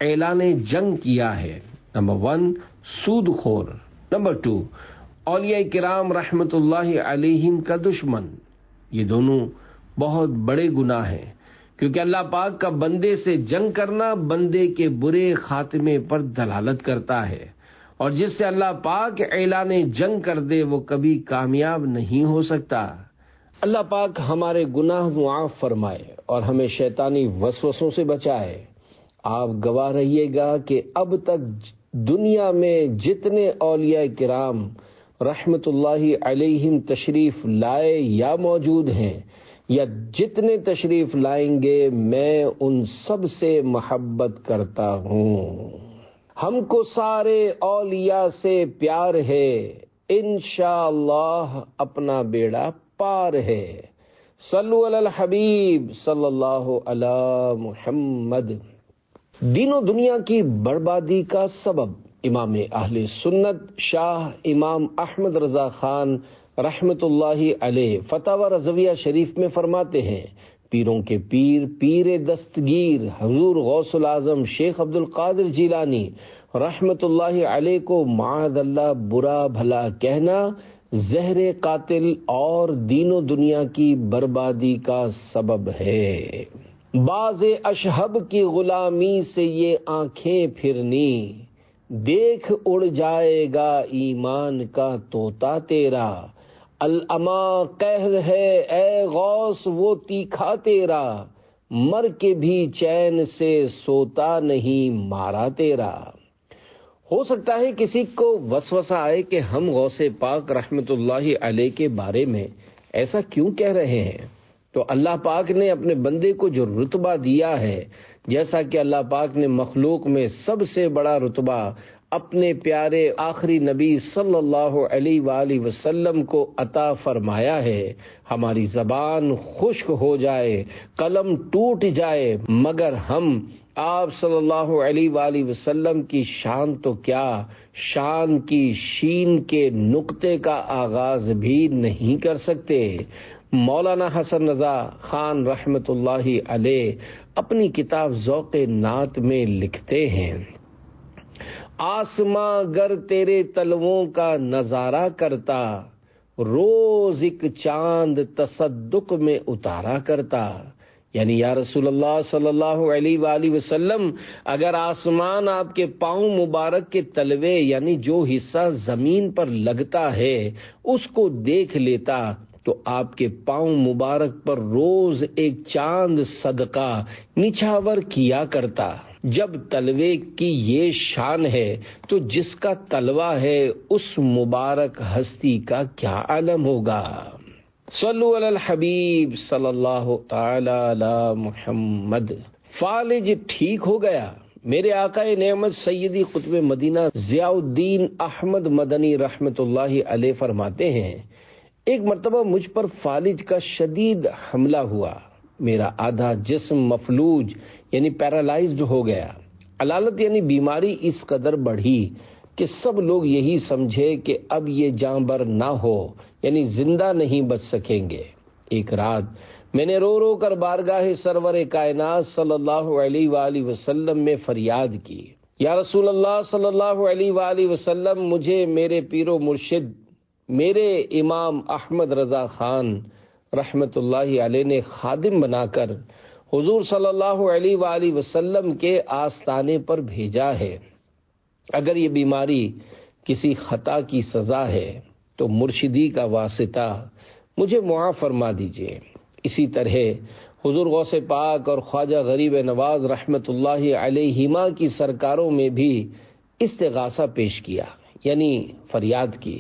اعلان جنگ کیا ہے۔ نمبر 1 سود خور، نمبر 2 اولیاء کرام رحمت اللہ علیہم کا دشمن۔ یہ دونوں بہت بڑے گناہ ہیں، کیونکہ اللہ پاک کا بندے سے جنگ کرنا بندے کے برے خاتمے پر دلالت کرتا ہے، اور جس سے اللہ پاک اعلان جنگ کر دے وہ کبھی کامیاب نہیں ہو سکتا۔ اللہ پاک ہمارے گناہ معاف فرمائے اور ہمیں شیطانی وسوسوں سے بچائے۔ آپ گواہ رہیے گا کہ اب تک دنیا میں جتنے اولیاء کرام رحمت اللہ علیہم تشریف لائے یا موجود ہیں یا جتنے تشریف لائیں گے، میں ان سب سے محبت کرتا ہوں۔ ہم کو سارے اولیاء سے پیار ہے، انشاءاللہ اپنا بیڑا پار ہے۔ صلو علی الحبیب صلی اللہ علی محمد۔ دین و دنیا کی بربادی کا سبب امام اہل سنت شاہ امام احمد رضا خان رحمت اللہ علیہ فتاوی رضویہ شریف میں فرماتے ہیں، پیروں کے پیر، پیر دستگیر حضور غوث العظم شیخ عبد القادر جیلانی رحمت اللہ علیہ کو معاذ اللہ برا بھلا کہنا زہر قاتل اور دین و دنیا کی بربادی کا سبب ہے۔ باز اشہب کی غلامی سے یہ آنکھیں پھرنی، دیکھ اڑ جائے گا ایمان کا طوطا تیرا، الاما قہر ہے اے غوث وہ تیکھا تیرا، مر کے بھی چین سے سوتا نہیں مارا تیرا۔ ہو سکتا ہے کسی کو وسوسہ آئے کہ ہم غوث پاک رحمت اللہ علیہ کے بارے میں ایسا کیوں کہہ رہے ہیں؟ تو اللہ پاک نے اپنے بندے کو جو رتبہ دیا ہے، جیسا کہ اللہ پاک نے مخلوق میں سب سے بڑا رتبہ اپنے پیارے آخری نبی صلی اللہ علیہ وآلہ وسلم کو عطا فرمایا ہے، ہماری زبان خشک ہو جائے، قلم ٹوٹ جائے، مگر ہم آپ صلی اللہ علیہ وآلہ وسلم کی شان تو کیا، شان کی شین کے نقطے کا آغاز بھی نہیں کر سکتے۔ مولانا حسن رضا خان رحمت اللہ علیہ اپنی کتاب ذوق نعت میں لکھتے ہیں، آسماں گر تیرے تلووں کا نظارہ کرتا، روز ایک چاند تصدق میں اتارا کرتا۔ یعنی یا رسول اللہ صلی اللہ علیہ وآلہ وسلم، اگر آسمان آپ کے پاؤں مبارک کے تلوے یعنی جو حصہ زمین پر لگتا ہے اس کو دیکھ لیتا تو آپ کے پاؤں مبارک پر روز ایک چاند صدقہ نچھاور کیا کرتا۔ جب تلوے کی یہ شان ہے تو جس کا تلوہ ہے اس مبارک ہستی کا کیا عالم ہوگا۔ صلو علی الحبیب صلی اللہ تعالی علی محمد۔ فالج ٹھیک ہو گیا۔ میرے آقا نعمت سیدی قطب مدینہ ضیاء الدین احمد مدنی رحمت اللہ علیہ فرماتے ہیں، ایک مرتبہ مجھ پر فالج کا شدید حملہ ہوا، میرا آدھا جسم مفلوج یعنی پیرالائزڈ ہو گیا۔ علالت یعنی بیماری اس قدر بڑھی کہ سب لوگ یہی سمجھے کہ اب یہ جاں بر نہ ہو، یعنی زندہ نہیں بچ سکیں گے۔ ایک رات میں نے رو رو کر بارگاہ سرور کائنات صلی اللہ علیہ وآلہ وسلم میں فریاد کی، یا رسول اللہ صلی اللہ علیہ وآلہ وسلم، مجھے میرے پیر و مرشد میرے امام احمد رضا خان رحمت اللہ علیہ نے خادم بنا کر حضور صلی اللہ علیہ وآلہ وسلم کے آستانے پر بھیجا ہے۔ اگر یہ بیماری کسی خطا کی سزا ہے تو مرشدی کا واسطہ مجھے معاف فرما دیجیے۔ اسی طرح حضور غوث پاک اور خواجہ غریب نواز رحمت اللہ علیہما کی سرکاروں میں بھی استغاثہ پیش کیا، یعنی فریاد کی۔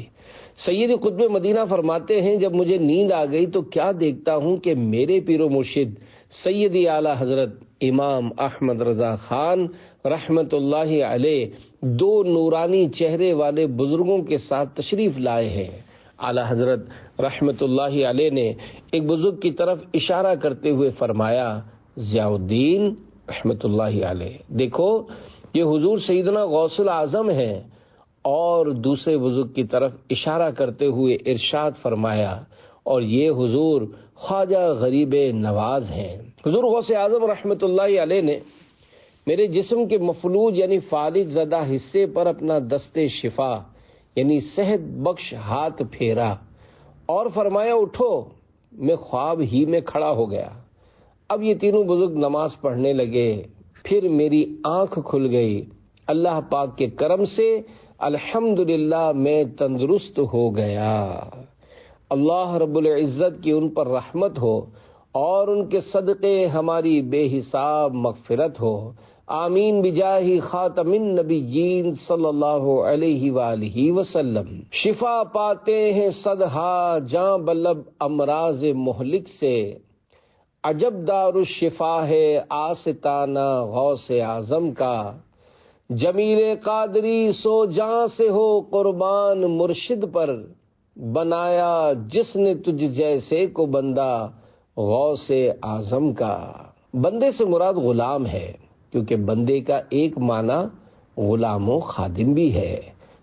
سید قطب مدینہ فرماتے ہیں، جب مجھے نیند آ گئی تو کیا دیکھتا ہوں کہ میرے پیر و مرشد سیدی اعلی حضرت امام احمد رضا خان رحمت اللہ علیہ دو نورانی چہرے والے بزرگوں کے ساتھ تشریف لائے ہیں۔ اعلی حضرت رحمت اللہ علیہ نے ایک بزرگ کی طرف اشارہ کرتے ہوئے فرمایا، ضیاء الدین رحمت اللہ علیہ، دیکھو یہ حضور سیدنا غوث الاعظم ہیں، اور دوسرے بزرگ کی طرف اشارہ کرتے ہوئے ارشاد فرمایا، اور یہ حضور خواجہ غریب نواز ہیں۔ حضور غوث اعظم رحمت اللہ علیہ نے میرے جسم کے مفلوج یعنی فالج زدہ حصے پر اپنا دست شفا یعنی صحت بخش ہاتھ پھیرا اور فرمایا، اٹھو۔ میں خواب ہی میں کھڑا ہو گیا۔ اب یہ تینوں بزرگ نماز پڑھنے لگے، پھر میری آنکھ کھل گئی۔ اللہ پاک کے کرم سے الحمدللہ میں تندرست ہو گیا۔ اللہ رب العزت کی ان پر رحمت ہو اور ان کے صدقے ہماری بے حساب مغفرت ہو، آمین بجاہ خاتم النبیین صلی اللہ علیہ وآلہ وسلم۔ شفا پاتے ہیں صدہا جاں بلب امراض مہلک سے، عجب دار الشفا ہے آستانہ غوث اعظم کا، جمیل قادری سو جاں سے ہو قربان مرشد پر، بنایا جس نے تجھ جیسے کو بندہ غوث اعظم کا۔ بندے سے مراد غلام ہے، کیونکہ بندے کا ایک معنی غلام و خادم بھی ہے۔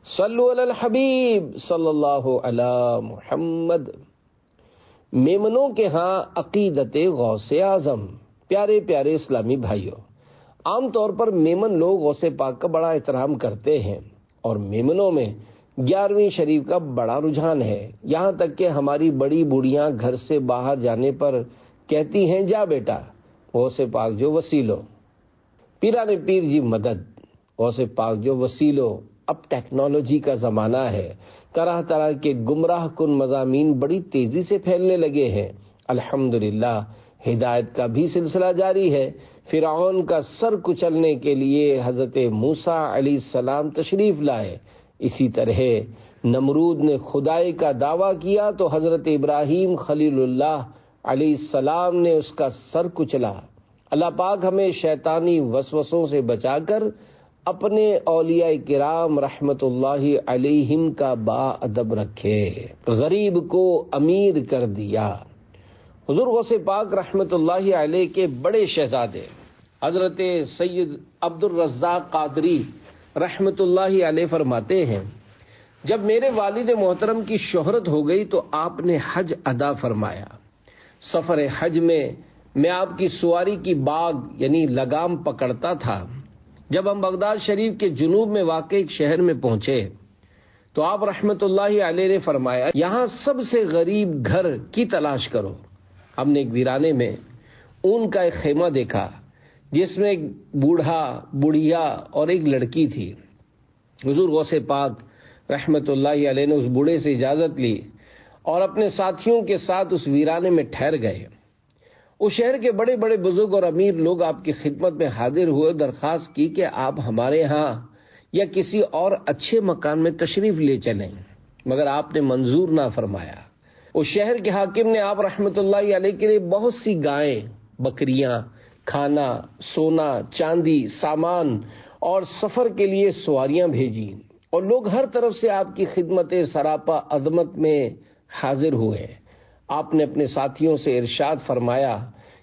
صلو علی الحبیب صلی اللہ علی محمد۔ میمنوں کے ہاں عقیدت غوث اعظم۔ پیارے پیارے اسلامی بھائیوں، عام طور پر میمن لوگ غوث پاک کا بڑا احترام کرتے ہیں، اور میمنوں میں 11ویں شریف کا بڑا رجحان ہے، یہاں تک کہ ہماری بڑی بوڑھیاں گھر سے باہر جانے پر کہتی ہیں، جا بیٹا غوث پاک جو وسیلو، پیران پیر جی مدد، غوث پاک جو وسیلو۔ اب ٹیکنالوجی کا زمانہ ہے، طرح طرح کے گمراہ کن مضامین بڑی تیزی سے پھیلنے لگے ہیں۔ الحمدللہ ہدایت کا بھی سلسلہ جاری ہے۔ فرعون کا سر کچلنے کے لیے حضرت موسیٰ علیہ السلام تشریف لائے، اسی طرح نمرود نے خدائی کا دعویٰ کیا تو حضرت ابراہیم خلیل اللہ علیہ السلام نے اس کا سر کچلا۔ اللہ پاک ہمیں شیطانی وسوسوں سے بچا کر اپنے اولیاء کرام رحمت اللہ علیہم کا با ادب رکھے۔ غریب کو امیر کر دیا۔ حضور غوث پاک رحمت اللہ علیہ کے بڑے شہزادے حضرت سید عبد الرزاق قادری رحمت اللہ علیہ فرماتے ہیں، جب میرے والد محترم کی شہرت ہو گئی تو آپ نے حج ادا فرمایا۔ سفر حج میں آپ کی سواری کی باغ یعنی لگام پکڑتا تھا۔ جب ہم بغداد شریف کے جنوب میں واقع ایک شہر میں پہنچے تو آپ رحمت اللہ علیہ نے فرمایا، یہاں سب سے غریب گھر کی تلاش کرو۔ ہم نے ایک ویرانے میں اون کا ایک خیمہ دیکھا جس میں ایک بوڑھا، بڑھیا اور ایک لڑکی تھی۔ حضور غوث پاک رحمت اللہ علیہ نے اس بوڑھے سے اجازت لی اور اپنے ساتھیوں کے ساتھ اس ویرانے میں ٹھہر گئے۔ اس شہر کے بڑے بڑے بزرگ اور امیر لوگ آپ کی خدمت میں حاضر ہوئے، درخواست کی کہ آپ ہمارے ہاں یا کسی اور اچھے مکان میں تشریف لے چلیں، مگر آپ نے منظور نہ فرمایا۔ اس شہر کے حاکم نے آپ رحمت اللہ علیہ کے لیے بہت سی گائیں، بکریاں، کھانا، سونا، چاندی، سامان اور سفر کے لیے سواریاں بھیجی، اور لوگ ہر طرف سے آپ کی خدمت سراپا عظمت میں حاضر ہوئے۔ آپ نے اپنے ساتھیوں سے ارشاد فرمایا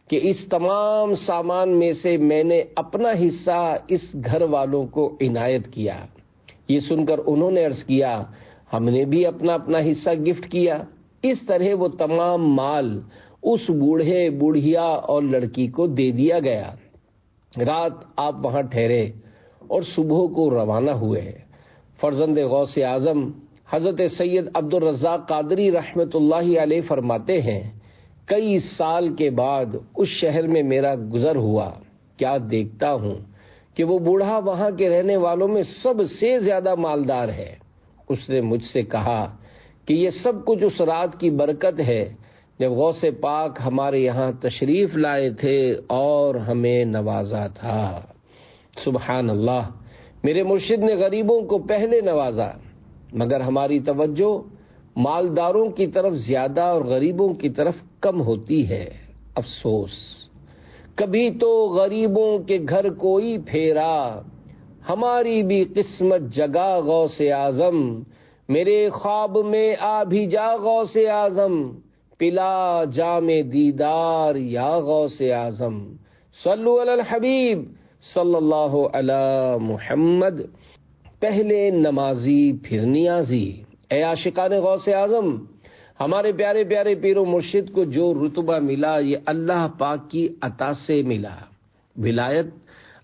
کہ اس تمام سامان میں سے میں نے اپنا حصہ اس گھر والوں کو عنایت کیا۔ یہ سن کر انہوں نے عرض کیا، ہم نے بھی اپنا اپنا حصہ گفٹ کیا۔ اس طرح وہ تمام مال اس بوڑھے، بوڑھیا اور لڑکی کو دے دیا گیا۔ رات آپ وہاں ٹھہرے اور صبح کو روانہ ہوئے۔ فرزند غوث اعظم حضرت سید عبدالرزاق قادری رحمۃ اللہ علیہ فرماتے ہیں، کئی سال کے بعد اس شہر میں میرا گزر ہوا، کیا دیکھتا ہوں کہ وہ بوڑھا وہاں کے رہنے والوں میں سب سے زیادہ مالدار ہے۔ اس نے مجھ سے کہا کہ یہ سب کچھ اس رات کی برکت ہے جب غوث پاک ہمارے یہاں تشریف لائے تھے اور ہمیں نوازا تھا۔ سبحان اللہ، میرے مرشد نے غریبوں کو پہلے نوازا، مگر ہماری توجہ مالداروں کی طرف زیادہ اور غریبوں کی طرف کم ہوتی ہے۔ افسوس، کبھی تو غریبوں کے گھر کوئی پھیرا، ہماری بھی قسمت جگا غوث اعظم، میرے خواب میں آ بھی جا غوث اعظم، پلا جام دیدار یا غوث اعظم، صلو علی الحبیب صلی اللہ علی محمد۔ پہلے نمازی پھر نیازی، اے عاشقان غوث اعظم، ہمارے پیارے پیارے پیر و مرشد کو جو رتبہ ملا یہ اللہ پاک کی عطا سے ملا۔ ولایت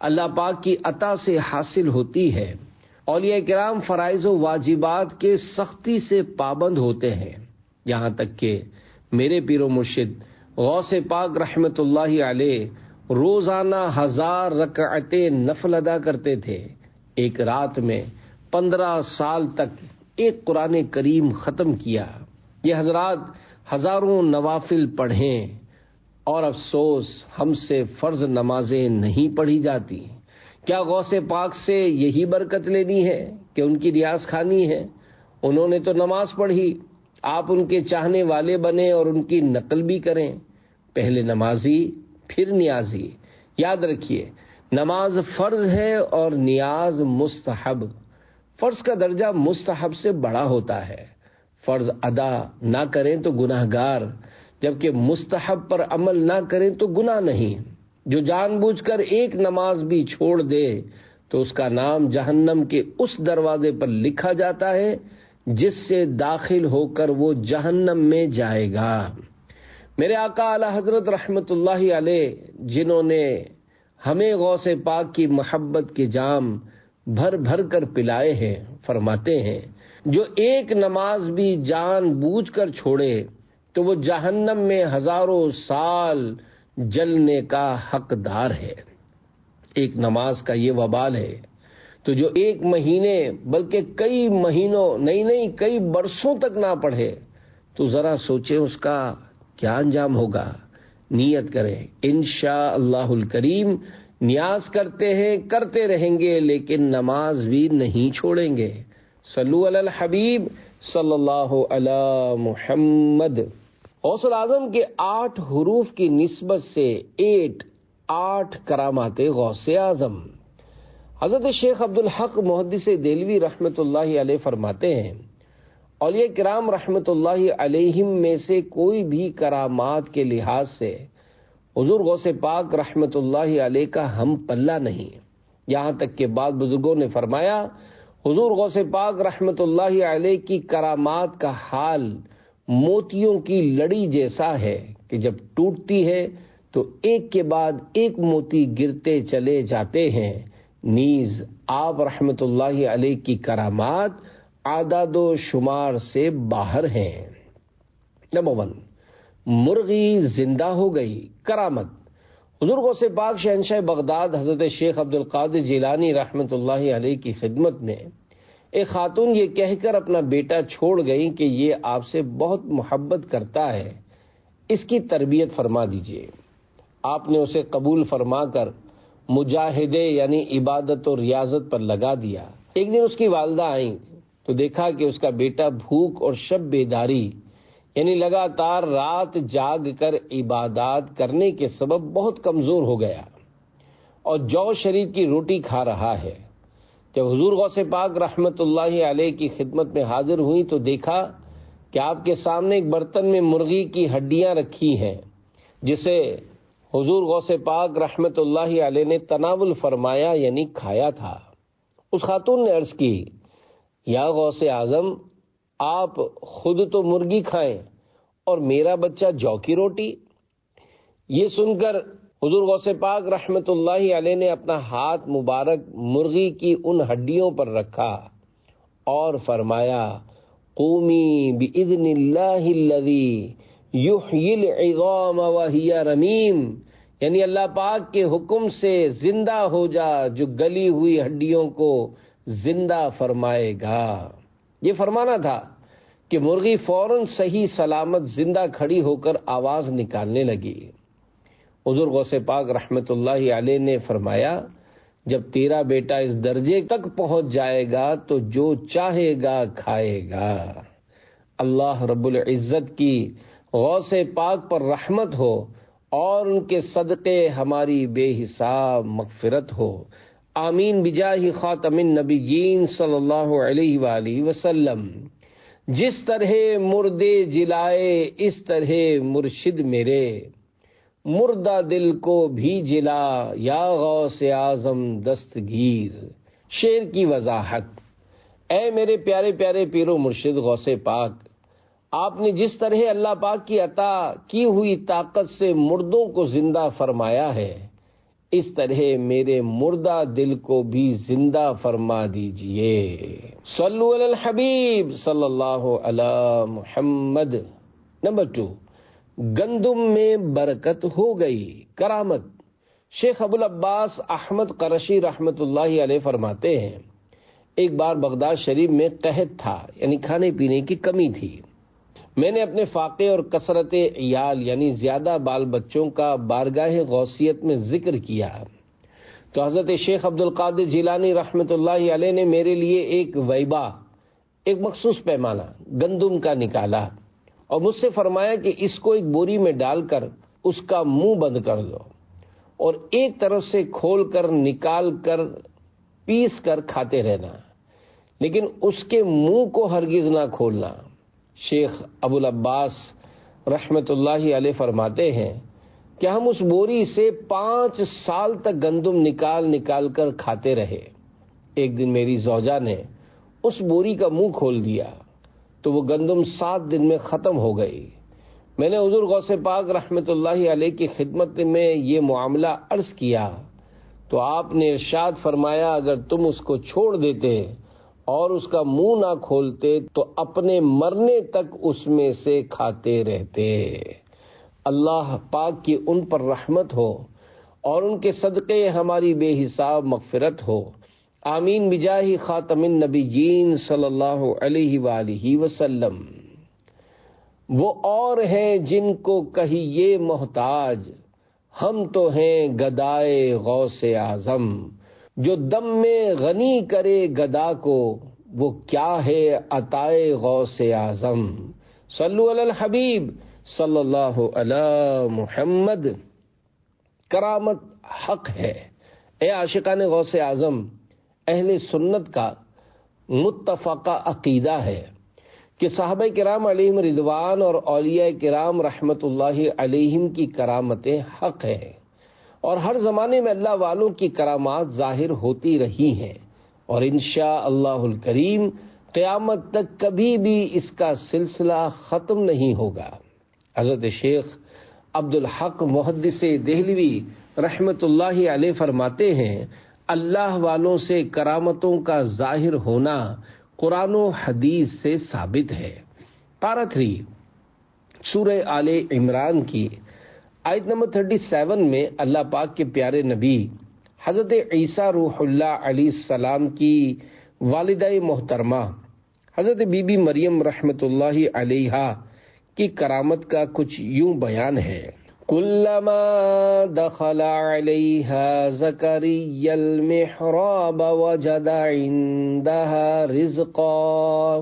اللہ پاک کی عطا سے حاصل ہوتی ہے۔ اولیاء کرام فرائض و واجبات کے سختی سے پابند ہوتے ہیں، یہاں تک کہ میرے پیر و مرشد غوث پاک رحمت اللہ علیہ روزانہ 1000 رکعتیں نفل ادا کرتے تھے۔ ایک رات میں 15 سال تک ایک قرآن کریم ختم کیا۔ یہ حضرات ہزاروں نوافل پڑھیں، اور افسوس ہم سے فرض نمازیں نہیں پڑھی جاتی۔ کیا غوث پاک سے یہی برکت لینی ہے کہ ان کی ریاض خانی ہے؟ انہوں نے تو نماز پڑھی، آپ ان کے چاہنے والے بنیں اور ان کی نقل بھی کریں۔ پہلے نمازی پھر نیازی۔ یاد رکھیے، نماز فرض ہے اور نیاز مستحب۔ فرض کا درجہ مستحب سے بڑا ہوتا ہے۔ فرض ادا نہ کریں تو گناہ گار، جبکہ مستحب پر عمل نہ کریں تو گناہ نہیں۔ جو جان بوجھ کر ایک نماز بھی چھوڑ دے تو اس کا نام جہنم کے اس دروازے پر لکھا جاتا ہے جس سے داخل ہو کر وہ جہنم میں جائے گا۔ میرے آقا اعلی حضرت رحمت اللہ علیہ، جنہوں نے ہمیں غوث پاک کی محبت کے جام بھر بھر کر پلائے ہیں، فرماتے ہیں جو ایک نماز بھی جان بوجھ کر چھوڑے تو وہ جہنم میں ہزاروں سال جلنے کا حقدار ہے۔ ایک نماز کا یہ وبال ہے، تو جو ایک مہینے بلکہ کئی مہینوں نہیں کئی برسوں تک نہ پڑھے تو ذرا سوچیں اس کا کیا انجام ہوگا۔ نیت کریں، انشاءاللہ الکریم نیاز کرتے ہیں، کرتے رہیں گے، لیکن نماز بھی نہیں چھوڑیں گے۔ صلو علی الحبیب صلی اللہ علی محمد۔ غوث اعظم کے 8 حروف کی نسبت سے 8 کرامات غوث اعظم۔ حضرت شیخ عبدالحق محدث دہلوی رحمت اللہ علیہ فرماتے ہیں، اولیاء کرام رحمت اللہ علیہم میں سے کوئی بھی کرامات کے لحاظ سے حضور غوث پاک رحمت اللہ علیہ کا ہم پلہ نہیں۔ یہاں تک کہ بعض بزرگوں نے فرمایا حضور غوث پاک رحمت اللہ علیہ کی کرامات کا حال موتیوں کی لڑی جیسا ہے کہ جب ٹوٹتی ہے تو ایک کے بعد ایک موتی گرتے چلے جاتے ہیں۔ نیز آپ رحمت اللہ علیہ کی کرامات اعداد و شمار سے باہر ہیں۔ نمبر 1، مرغی زندہ ہو گئی، کرامت۔ حضور غوث پاک شہنشاہ بغداد حضرت شیخ عبدالقادر جیلانی رحمت اللہ علیہ کی خدمت میں ایک خاتون یہ کہہ کر اپنا بیٹا چھوڑ گئی کہ یہ آپ سے بہت محبت کرتا ہے، اس کی تربیت فرما دیجیے۔ آپ نے اسے قبول فرما کر مجاہدے یعنی عبادت و ریاضت پر لگا دیا۔ ایک دن اس کی والدہ آئیں تو دیکھا کہ اس کا بیٹا بھوک اور شب بیداری یعنی لگاتار رات جاگ کر عبادات کرنے کے سبب بہت کمزور ہو گیا اور جو شریر کی روٹی کھا رہا ہے۔ جب حضور غوث پاک رحمت اللہ علیہ کی خدمت میں حاضر ہوئی تو دیکھا کہ آپ کے سامنے ایک برتن میں مرغی کی ہڈیاں رکھی ہیں جسے حضور غوث پاک رحمت اللہ علیہ نے تناول فرمایا یعنی کھایا تھا۔ اس خاتون نے عرض کی، یا غوث اعظم، آپ خود تو مرغی کھائیں اور میرا بچہ جو کی روٹی۔ یہ سن کر حضور غوث پاک رحمت اللہ علیہ نے اپنا ہاتھ مبارک مرغی کی ان ہڈیوں پر رکھا اور فرمایا قومی بإذن اللہ الذی یحیی العظام وہی رمیم، یعنی اللہ پاک کے حکم سے زندہ ہو جا جو گلی ہوئی ہڈیوں کو زندہ فرمائے گا۔ یہ فرمانا تھا کہ مرغی فوراً صحیح سلامت زندہ کھڑی ہو کر آواز نکالنے لگی۔ حضور غوث پاک رحمت اللہ علیہ نے فرمایا جب تیرا بیٹا اس درجے تک پہنچ جائے گا تو جو چاہے گا کھائے گا۔ اللہ رب العزت کی غوث پاک پر رحمت ہو اور ان کے صدقے ہماری بے حساب مغفرت ہو، آمین بجاہ خاتم النبیین صلی اللہ علیہ وآلہ وسلم۔ جس طرح مردے جلائے اس طرح مرشد میرے، مردہ دل کو بھی جلا یا غوث اعظم دستگیر۔ شعر کی وضاحت: اے میرے پیارے پیارے پیر و مرشد غوث پاک، آپ نے جس طرح اللہ پاک کی عطا کی ہوئی طاقت سے مردوں کو زندہ فرمایا ہے، اس طرح میرے مردہ دل کو بھی زندہ فرما دیجئے۔ صلو علی الحبیب صلی اللہ علی محمد۔ نمبر 2، گندم میں برکت ہو گئی، کرامت۔ شیخ ابو العباس احمد قرشی رحمت اللہ علیہ فرماتے ہیں ایک بار بغداد شریف میں قحط تھا، یعنی کھانے پینے کی کمی تھی۔ میں نے اپنے فاقے اور کثرت عیال یعنی زیادہ بال بچوں کا بارگاہ غوثیت میں ذکر کیا تو حضرت شیخ عبد القادر جیلانی رحمت اللہ علیہ نے میرے لیے ایک ویبا، ایک مخصوص پیمانہ گندم کا نکالا اور مجھ سے فرمایا کہ اس کو ایک بوری میں ڈال کر اس کا منہ بند کر دو اور ایک طرف سے کھول کر نکال کر پیس کر کھاتے رہنا، لیکن اس کے منہ کو ہرگز نہ کھولنا۔ شیخ ابو العباس رحمت اللہ علیہ فرماتے ہیں کہ ہم اس بوری سے 5 سال تک گندم نکال کر کھاتے رہے۔ ایک دن میری زوجہ نے اس بوری کا منہ کھول دیا تو وہ گندم 7 دن میں ختم ہو گئی۔ میں نے حضور غوث پاک رحمت اللہ علیہ کی خدمت میں یہ معاملہ عرض کیا تو آپ نے ارشاد فرمایا اگر تم اس کو چھوڑ دیتے اور اس کا منہ نہ کھولتے تو اپنے مرنے تک اس میں سے کھاتے رہتے۔ اللہ پاک کی ان پر رحمت ہو اور ان کے صدقے ہماری بے حساب مغفرت ہو، آمین بجاہ خاتم النبیین صلی اللہ علیہ وآلہ وسلم۔ وہ اور ہیں جن کو کہیے محتاج، ہم تو ہیں گدائے غوث اعظم۔ جو دم میں غنی کرے گدا کو، وہ کیا ہے عطائے غوث اعظم۔ صلو علی الحبیب صلی اللہ علی محمد۔ کرامت حق ہے۔ اے عاشقان غوث اعظم، اہل سنت کا متفقہ عقیدہ ہے کہ صحابہ کرام علیہم رضوان اور اولیاء کرام رحمت اللہ علیہم کی کرامتیں حق ہیں، اور ہر زمانے میں اللہ والوں کی کرامات ظاہر ہوتی رہی ہیں، اور انشاء اللہ الکریم قیامت تک کبھی بھی اس کا سلسلہ ختم نہیں ہوگا۔ حضرت شیخ عبد الحق محدث دہلوی رحمت اللہ علیہ فرماتے ہیں اللہ والوں سے کرامتوں کا ظاہر ہونا قرآن و حدیث سے ثابت ہے۔ پارہ 3 سورہ آل عمران کی آیت نمبر 37 میں اللہ پاک کے پیارے نبی حضرت عیسیٰ روح اللہ علیہ السلام کی والدہ محترمہ حضرت بی بی مریم رحمت اللہ علیہا کی کرامت کا کچھ یوں بیان ہے۔ كلما دخل عليها زكريا المحراب وجد عندها رزقا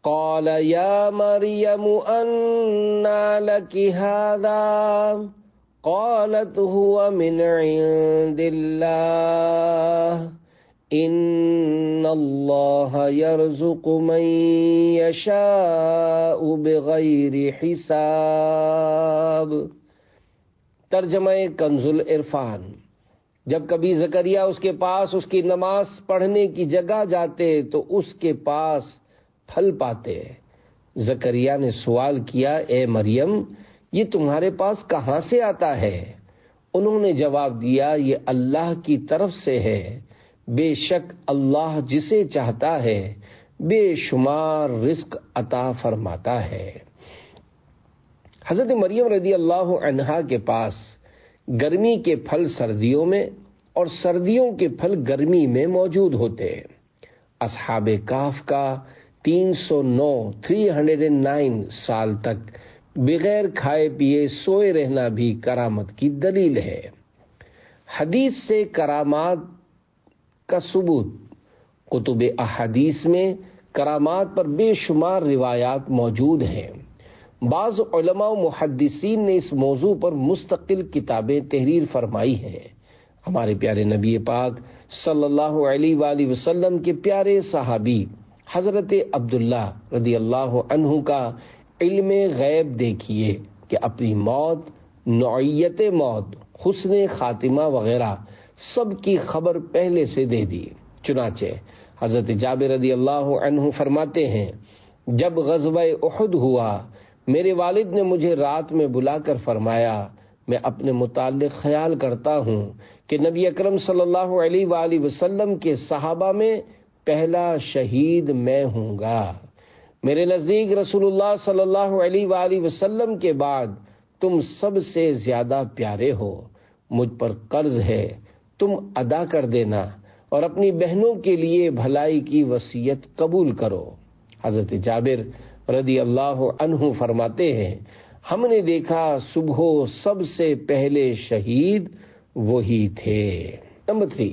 قال يا مريم أنى لك هذا قالت هو من عند الله ان اللہ یرزق من یشاء بغیر حساب۔ ترجمہ کنز العرفان۔ جب کبھی زکریا اس کے پاس اس کی نماز پڑھنے کی جگہ جاتے تو اس کے پاس پھل پاتے۔ زکریا نے سوال کیا اے مریم یہ تمہارے پاس کہاں سے آتا ہے؟ انہوں نے جواب دیا یہ اللہ کی طرف سے ہے، بے شک اللہ جسے چاہتا ہے بے شمار رزق عطا فرماتا ہے۔ حضرت مریم رضی اللہ عنہا کے پاس گرمی کے پھل سردیوں میں اور سردیوں کے پھل گرمی میں موجود ہوتے ہیں۔ اصحاب کہف کا 309 سال تک بغیر کھائے پیے سوئے رہنا بھی کرامت کی دلیل ہے۔ حدیث سے کرامات کا ثبوت، کتب احادیث میں کرامات پر بے شمار روایات موجود ہیں۔ بعض علماء و محدثین نے اس موضوع پر مستقل کتابیں تحریر فرمائی ہیں۔ ہمارے پیارے نبی پاک صلی اللہ علیہ وآلہ وسلم کے پیارے صحابی حضرت عبداللہ رضی اللہ عنہ کا علم غیب دیکھیے کہ اپنی موت، نوعیت موت، حسن خاتمہ وغیرہ سب کی خبر پہلے سے دے دی۔ چنانچہ حضرت جابر رضی اللہ عنہ فرماتے ہیں جب غزوہ احد ہوا میرے والد نے مجھے رات میں بلا کر فرمایا میں اپنے متعلق خیال کرتا ہوں کہ نبی اکرم صلی اللہ علیہ وآلہ وسلم کے صحابہ میں پہلا شہید میں ہوں گا۔ میرے نزدیک رسول اللہ صلی اللہ علیہ وآلہ وسلم کے بعد تم سب سے زیادہ پیارے ہو، مجھ پر قرض ہے تم ادا کر دینا اور اپنی بہنوں کے لیے بھلائی کی وصیت قبول کرو۔ حضرت جابر رضی اللہ عنہ فرماتے ہیں ہم نے دیکھا صبح سب سے پہلے شہید وہی تھے۔ نمبر 3،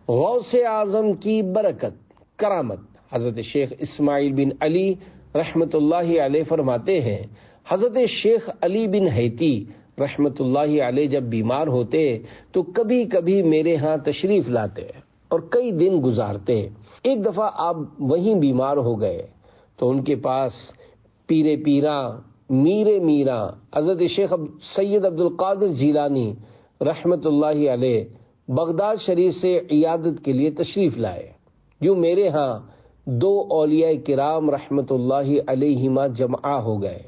غوث اعظم کی برکت کرامت۔ حضرت شیخ اسماعیل بن علی رحمت اللہ علیہ فرماتے ہیں حضرت شیخ علی بن حیتی رحمت اللہ علیہ جب بیمار ہوتے تو کبھی کبھی میرے ہاں تشریف لاتے اور کئی دن گزارتے۔ ایک دفعہ آپ وہیں بیمار ہو گئے تو ان کے پاس پیرے پیراں میرے میراں حضرت شیخ سید عبدالقادر جیلانی رحمت اللہ علیہ بغداد شریف سے عیادت کے لیے تشریف لائے۔ یوں میرے ہاں 2 اولیاء کرام رحمت اللہ علیہما جمع ہو گئے۔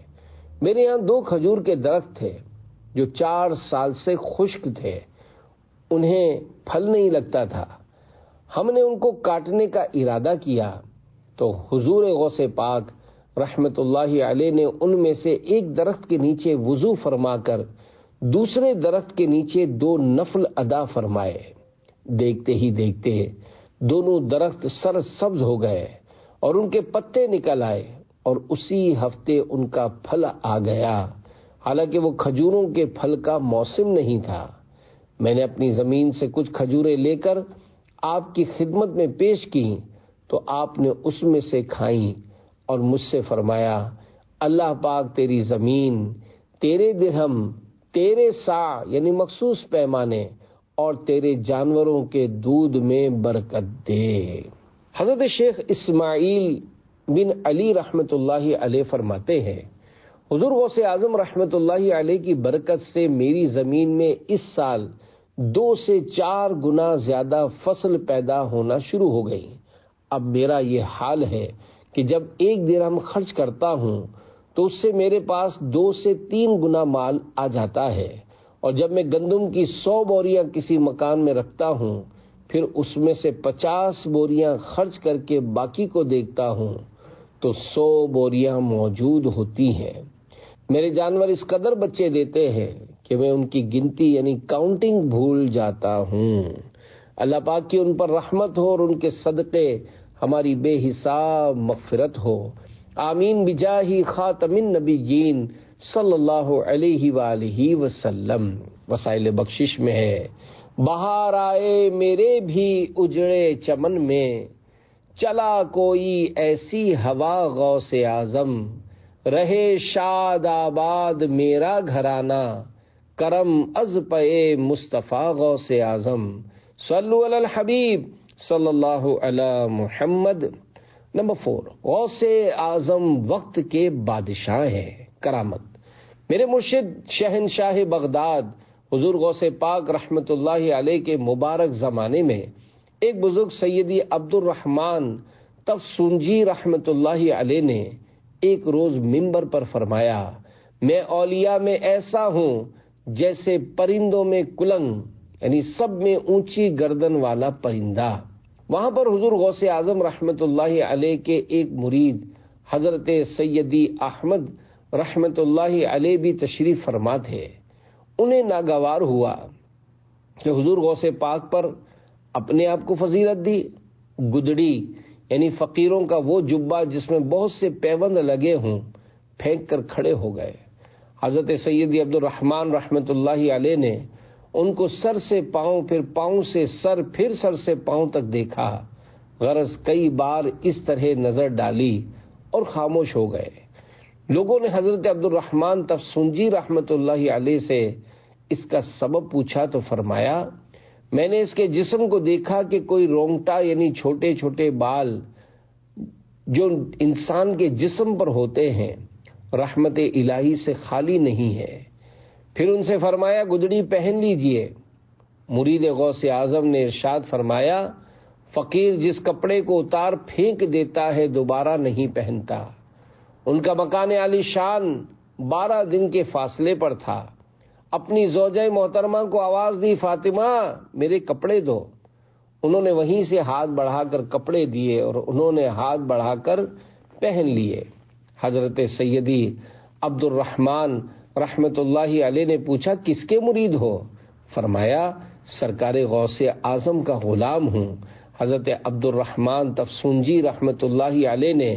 میرے یہاں 2 کھجور کے درخت تھے جو 4 سال سے خشک تھے، انہیں پھل نہیں لگتا تھا۔ ہم نے ان کو کاٹنے کا ارادہ کیا تو حضور غوث پاک رحمت اللہ علیہ نے ان میں سے ایک درخت کے نیچے وضو فرما کر دوسرے درخت کے نیچے 2 نفل ادا فرمائے۔ دیکھتے ہی دیکھتے دونوں درخت سر سبز ہو گئے اور ان کے پتے نکل آئے اور اسی ہفتے ان کا پھل آ گیا، حالانکہ وہ کھجوروں کے پھل کا موسم نہیں تھا۔ میں نے اپنی زمین سے کچھ کھجوریں لے کر آپ کی خدمت میں پیش کی تو آپ نے اس میں سے کھائیں اور مجھ سے فرمایا اللہ پاک تیری زمین، تیرے درہم، تیرے سا یعنی مخصوص پیمانے اور تیرے جانوروں کے دودھ میں برکت دے۔ حضرت شیخ اسماعیل بن علی رحمت اللہ علیہ فرماتے ہیں حضور غوث اعظم رحمت اللہ علیہ کی برکت سے میری زمین میں اس سال 2 سے 4 گنا زیادہ فصل پیدا ہونا شروع ہو گئی۔ اب میرا یہ حال ہے کہ جب 1 درہم خرچ کرتا ہوں تو اس سے میرے پاس 2 سے 3 گنا مال آ جاتا ہے، اور جب میں گندم کی 100 بوریاں کسی مکان میں رکھتا ہوں پھر اس میں سے 50 بوریاں خرچ کر کے باقی کو دیکھتا ہوں تو 100 بوریاں موجود ہوتی ہیں۔ میرے جانور اس قدر بچے دیتے ہیں کہ میں ان کی گنتی یعنی کاؤنٹنگ بھول جاتا ہوں۔ اللہ پاک کی ان پر رحمت ہو اور ان کے صدقے ہماری بے حساب مغفرت ہو، آمین بجاہ خاتم النبیین صلی اللہ علیہ وآلہ وسلم۔ وسائل بخشش میں ہے بہار آئے میرے بھی اجڑے چمن میں، چلا کوئی ایسی ہوا غوث اعظم، رہے شاد آباد میرا گھرانہ، کرم از پے مصطفیٰ غوث اعظم، صلو علی الحبیب صلی اللہ علی محمد۔ نمبر 4، غوث اعظم وقت کے بادشاہ ہیں، کرامت۔ میرے مرشد شہنشاہ بغداد حضور غوث پاک رحمت اللہ علیہ کے مبارک زمانے میں ایک بزرگ سیدی عبد الرحمن تفسونجی رحمت اللہ علیہ نے ایک روز منبر پر فرمایا میں اولیاء میں ایسا ہوں جیسے پرندوں میں کلنگ، یعنی سب میں اونچی گردن والا پرندہ۔ وہاں پر حضور غوث اعظم رحمت اللہ علیہ کے ایک مرید حضرت سیدی احمد رحمت اللہ علیہ بھی تشریف فرما تھے۔ انہیں ناگوار ہوا کہ حضور غوث پاک پر اپنے آپ کو فضیلت دی، گدڑی یعنی فقیروں کا وہ جبہ جس میں بہت سے پیوند لگے ہوں پھینک کر کھڑے ہو گئے۔ حضرت سیدی عبد الرحمن رحمت اللہ علیہ نے ان کو سر سے پاؤں، پھر پاؤں سے سر، پھر سر سے پاؤں تک دیکھا، غرض کئی بار اس طرح نظر ڈالی اور خاموش ہو گئے۔ لوگوں نے حضرت عبد الرحمن تفسنجی رحمت اللہ علیہ سے اس کا سبب پوچھا تو فرمایا، میں نے اس کے جسم کو دیکھا کہ کوئی رونگٹا یعنی چھوٹے چھوٹے بال جو انسان کے جسم پر ہوتے ہیں رحمت الہی سے خالی نہیں ہے۔ پھر ان سے فرمایا گدڑی پہن لیجئے۔ مرید غوث اعظم نے ارشاد فرمایا، فقیر جس کپڑے کو اتار پھینک دیتا ہے دوبارہ نہیں پہنتا۔ ان کا مکان عالی شان 12 دن کے فاصلے پر تھا۔ اپنی زوجہ محترمہ کو آواز دی، فاطمہ میرے کپڑے دو۔ انہوں نے وہیں سے ہاتھ بڑھا کر کپڑے دیے اور انہوں نے ہاتھ بڑھا کر پہن لیے۔ حضرت سیدی عبد الرحمن رحمت اللہ علیہ نے پوچھا کس کے مرید ہو؟ فرمایا سرکار غوث اعظم کا غلام ہوں۔ حضرت عبد الرحمن تفسنجی رحمت اللہ علیہ نے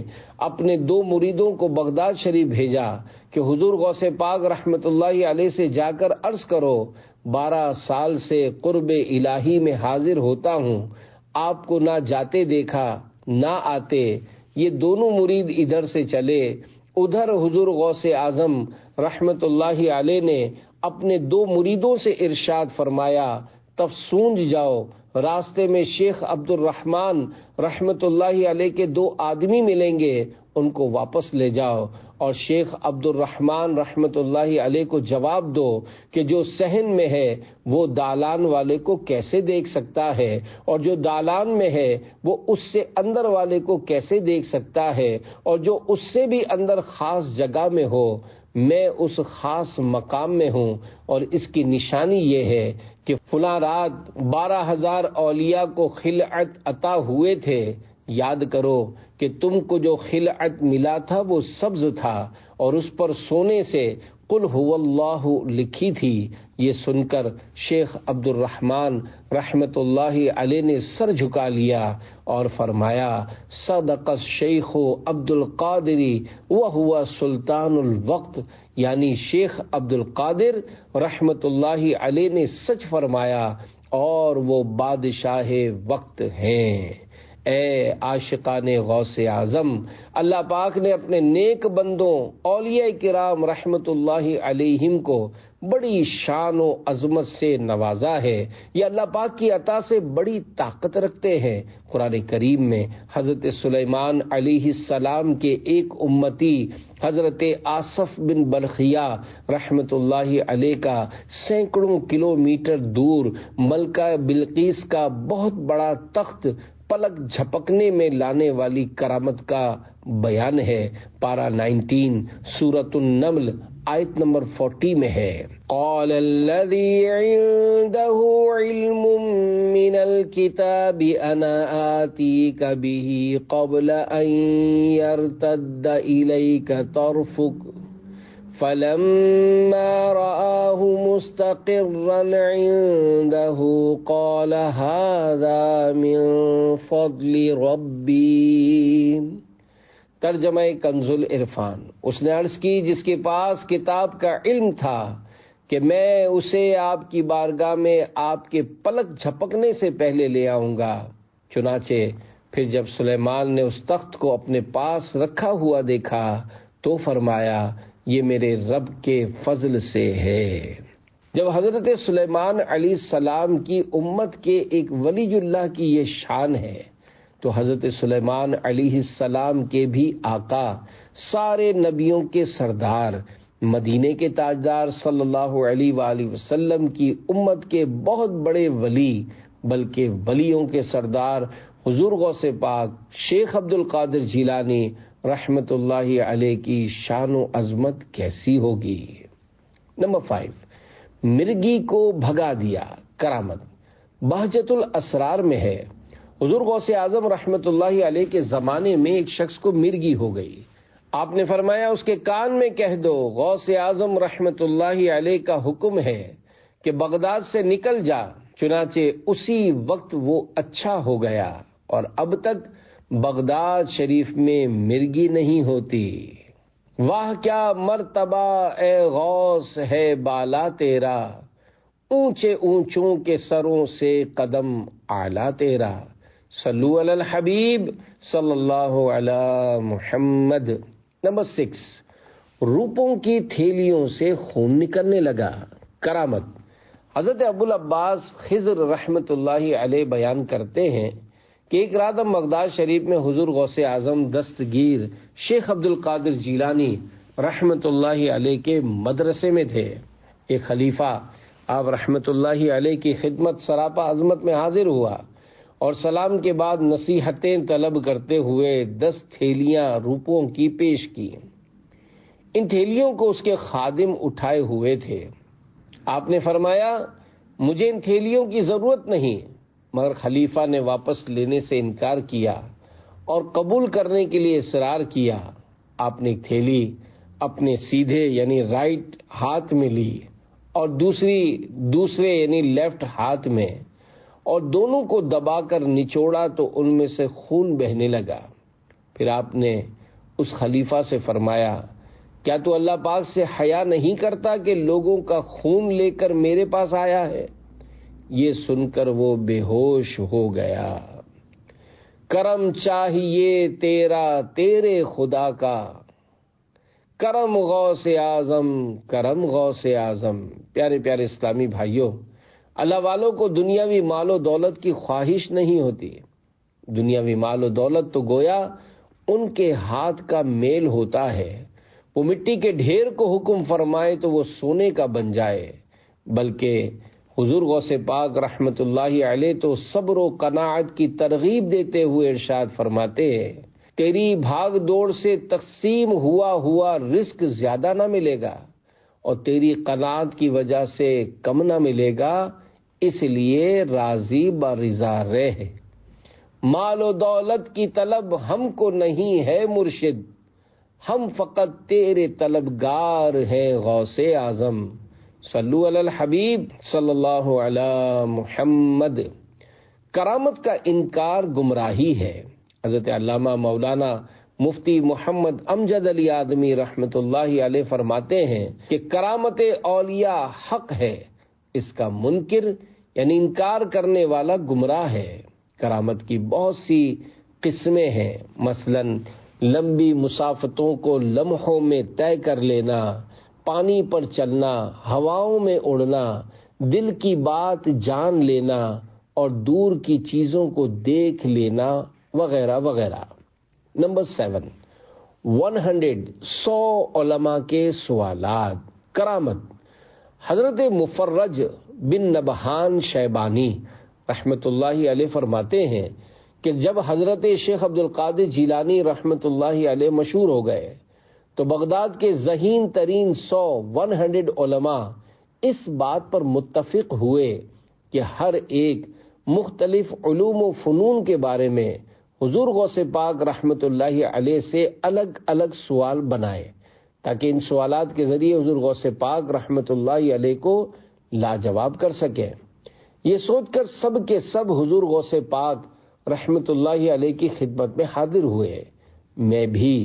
اپنے 2 مریدوں کو بغداد شریف بھیجا کہ حضور غوث پاک رحمت اللہ علیہ سے جا کر عرض کرو 12 سال سے قرب الہی میں حاضر ہوتا ہوں، آپ کو نہ جاتے دیکھا نہ آتے۔ یہ دونوں مرید ادھر سے چلے، ادھر حضور غوث اعظم رحمت اللہ علیہ نے اپنے 2 مریدوں سے ارشاد فرمایا تفسونج جاؤ، راستے میں شیخ عبد الرحمن رحمت اللہ علیہ کے 2 آدمی ملیں گے، ان کو واپس لے جاؤ اور شیخ عبد الرحمن رحمت اللہ علیہ کو جواب دو کہ جو صحن میں ہے وہ دالان والے کو کیسے دیکھ سکتا ہے، اور جو دالان میں ہے وہ اس سے اندر والے کو کیسے دیکھ سکتا ہے، اور جو اس سے بھی اندر خاص جگہ میں ہو، میں اس خاص مقام میں ہوں، اور اس کی نشانی یہ ہے کہ فلاں رات 12,000 اولیاء کو خلعت عطا ہوئے تھے، یاد کرو کہ تم کو جو خلعت ملا تھا وہ سبز تھا اور اس پر سونے سے قل هو اللہ لکھی تھی۔ یہ سن کر شیخ عبد الرحمن رحمت اللہ علیہ نے سر جھکا لیا اور فرمایا صدق الشیخ عبد القادر وہو سلطان الوقت، یعنی شیخ عبد القادر رحمت اللہ علیہ نے سچ فرمایا اور وہ بادشاہ وقت ہیں۔ اے عاشقان غوث اعظم، اللہ پاک نے اپنے نیک بندوں اولیاء کرام رحمت اللہ علیہم کو بڑی شان و عظمت سے نوازا ہے۔ یہ اللہ پاک کی عطا سے بڑی طاقت رکھتے ہیں۔ قرآن کریم میں حضرت سلیمان علیہ السلام کے ایک امتی حضرت آصف بن بلخیہ رحمت اللہ علیہ کا سینکڑوں کلومیٹر دور ملکہ بلقیس کا بہت بڑا تخت پلک جھپکنے میں لانے والی کرامت کا بیان ہے۔ پارہ 19 سورۃ النمل آیت نمبر 40 میں ہے، قال الذی عنده علم من الكتاب انا آتیک به قبل ان يرتد الیک طرفک فلما رآه مستقرا عنده قال هذا من فضل ربی۔ ترجمہ کنز العرفان۔ اس نے عرض کی جس کے پاس کتاب کا علم تھا کہ میں اسے آپ کی بارگاہ میں آپ کے پلک جھپکنے سے پہلے لے آؤں گا۔ چنانچہ پھر جب سلیمان نے اس تخت کو اپنے پاس رکھا ہوا دیکھا تو فرمایا یہ میرے رب کے فضل سے ہے۔ جب حضرت سلیمان علیہ السلام کی امت کے ایک ولی اللہ کی یہ شان ہے تو حضرت سلیمان علیہ السلام کے بھی آقا، سارے نبیوں کے سردار، مدینے کے تاجدار صلی اللہ علیہ وآلہ وسلم کی امت کے بہت بڑے ولی، بلکہ ولیوں کے سردار حضور غوث پاک شیخ عبد القادر جیلانی رحمت اللہ علیہ کی شان و عظمت کیسی ہوگی۔ نمبر 5، مرگی کو بھگا دیا، کرامت۔ بہجت الاسرار میں ہے، حضور غوث اعظم رحمت اللہ علیہ کے زمانے میں ایک شخص کو مرگی ہو گئی۔ آپ نے فرمایا اس کے کان میں کہہ دو غوث اعظم رحمت اللہ علیہ کا حکم ہے کہ بغداد سے نکل جا۔ چنانچہ اسی وقت وہ اچھا ہو گیا اور اب تک بغداد شریف میں مرگی نہیں ہوتی۔ واہ کیا مرتبہ اے غوث ہے بالا تیرا، اونچے اونچوں کے سروں سے قدم اعلیٰ تیرا۔ صلو علی الحبیب صلی اللہ علی محمد۔ نمبر 6، روپوں کی تھیلیوں سے خون نکلنے لگا، کرامت۔ حضرت ابو العباس خضر رحمت اللہ علیہ بیان کرتے ہیں کہ ایک رات ہم بغداد شریف میں حضور غوث اعظم دستگیر شیخ عبد القادر جیلانی رحمت اللہ علیہ کے مدرسے میں تھے۔ ایک خلیفہ آپ رحمت اللہ علیہ کی خدمت سراپا عظمت میں حاضر ہوا اور سلام کے بعد نصیحتیں طلب کرتے ہوئے 10 تھیلیاں روپوں کی پیش کی۔ ان تھیلیوں کو اس کے خادم اٹھائے ہوئے تھے۔ آپ نے فرمایا مجھے ان تھیلیوں کی ضرورت نہیں، مگر خلیفہ نے واپس لینے سے انکار کیا اور قبول کرنے کے لیے اصرار کیا۔ آپ نے ایک تھیلی اپنے سیدھے یعنی رائٹ ہاتھ میں لی اور دوسرے یعنی لیفٹ ہاتھ میں، اور دونوں کو دبا کر نچوڑا تو ان میں سے خون بہنے لگا۔ پھر آپ نے اس خلیفہ سے فرمایا کیا تو اللہ پاک سے حیا نہیں کرتا کہ لوگوں کا خون لے کر میرے پاس آیا ہے؟ یہ سن کر وہ بے ہوش ہو گیا۔ کرم چاہیے تیرا تیرے خدا کا، کرم غوث اعظم، کرم غوث اعظم۔ پیارے پیارے اسلامی بھائیوں، اللہ والوں کو دنیاوی مال و دولت کی خواہش نہیں ہوتی۔ دنیاوی مال و دولت تو گویا ان کے ہاتھ کا میل ہوتا ہے، وہ مٹی کے ڈھیر کو حکم فرمائے تو وہ سونے کا بن جائے، بلکہ حضور غوث پاک رحمت اللہ علیہ تو صبر و قناعت کی ترغیب دیتے ہوئے ارشاد فرماتے ہیں تیری بھاگ دوڑ سے تقسیم ہوا رزق زیادہ نہ ملے گا اور تیری قناعت کی وجہ سے کم نہ ملے گا، اس لیے راضی برضا رہ۔ مال و دولت کی طلب ہم کو نہیں ہے مرشد، ہم فقط تیرے طلبگار ہیں غوث اعظم۔ صلو علی الحبیب صلی اللہ علی محمد۔ کرامت کا انکار گمراہی ہے۔ حضرت علامہ مولانا مفتی محمد امجد علی آدمی رحمت اللہ علیہ فرماتے ہیں کہ کرامت اولیاء حق ہے، اس کا منکر یعنی انکار کرنے والا گمراہ ہے۔ کرامت کی بہت سی قسمیں ہیں، مثلا لمبی مسافتوں کو لمحوں میں طے کر لینا، پانی پر چلنا، ہواؤں میں اڑنا، دل کی بات جان لینا اور دور کی چیزوں کو دیکھ لینا وغیرہ وغیرہ۔ نمبر 7، 100 علماء کے سوالات، کرامت۔ حضرت مفرج بن نبہان شیبانی رحمت اللہ علیہ فرماتے ہیں کہ جب حضرت شیخ عبد القادر جیلانی رحمت اللہ علیہ مشہور ہو گئے تو بغداد کے ذہین ترین 100 علماء اس بات پر متفق ہوئے کہ ہر ایک مختلف علوم و فنون کے بارے میں حضور غوث پاک رحمت اللہ علیہ سے الگ الگ سوال بنائے تاکہ ان سوالات کے ذریعے حضور غوث پاک رحمت اللہ علیہ کو لاجواب کر سکے۔ یہ سوچ کر سب کے سب حضور غوث پاک رحمت اللہ علیہ کی خدمت میں حاضر ہوئے۔ میں بھی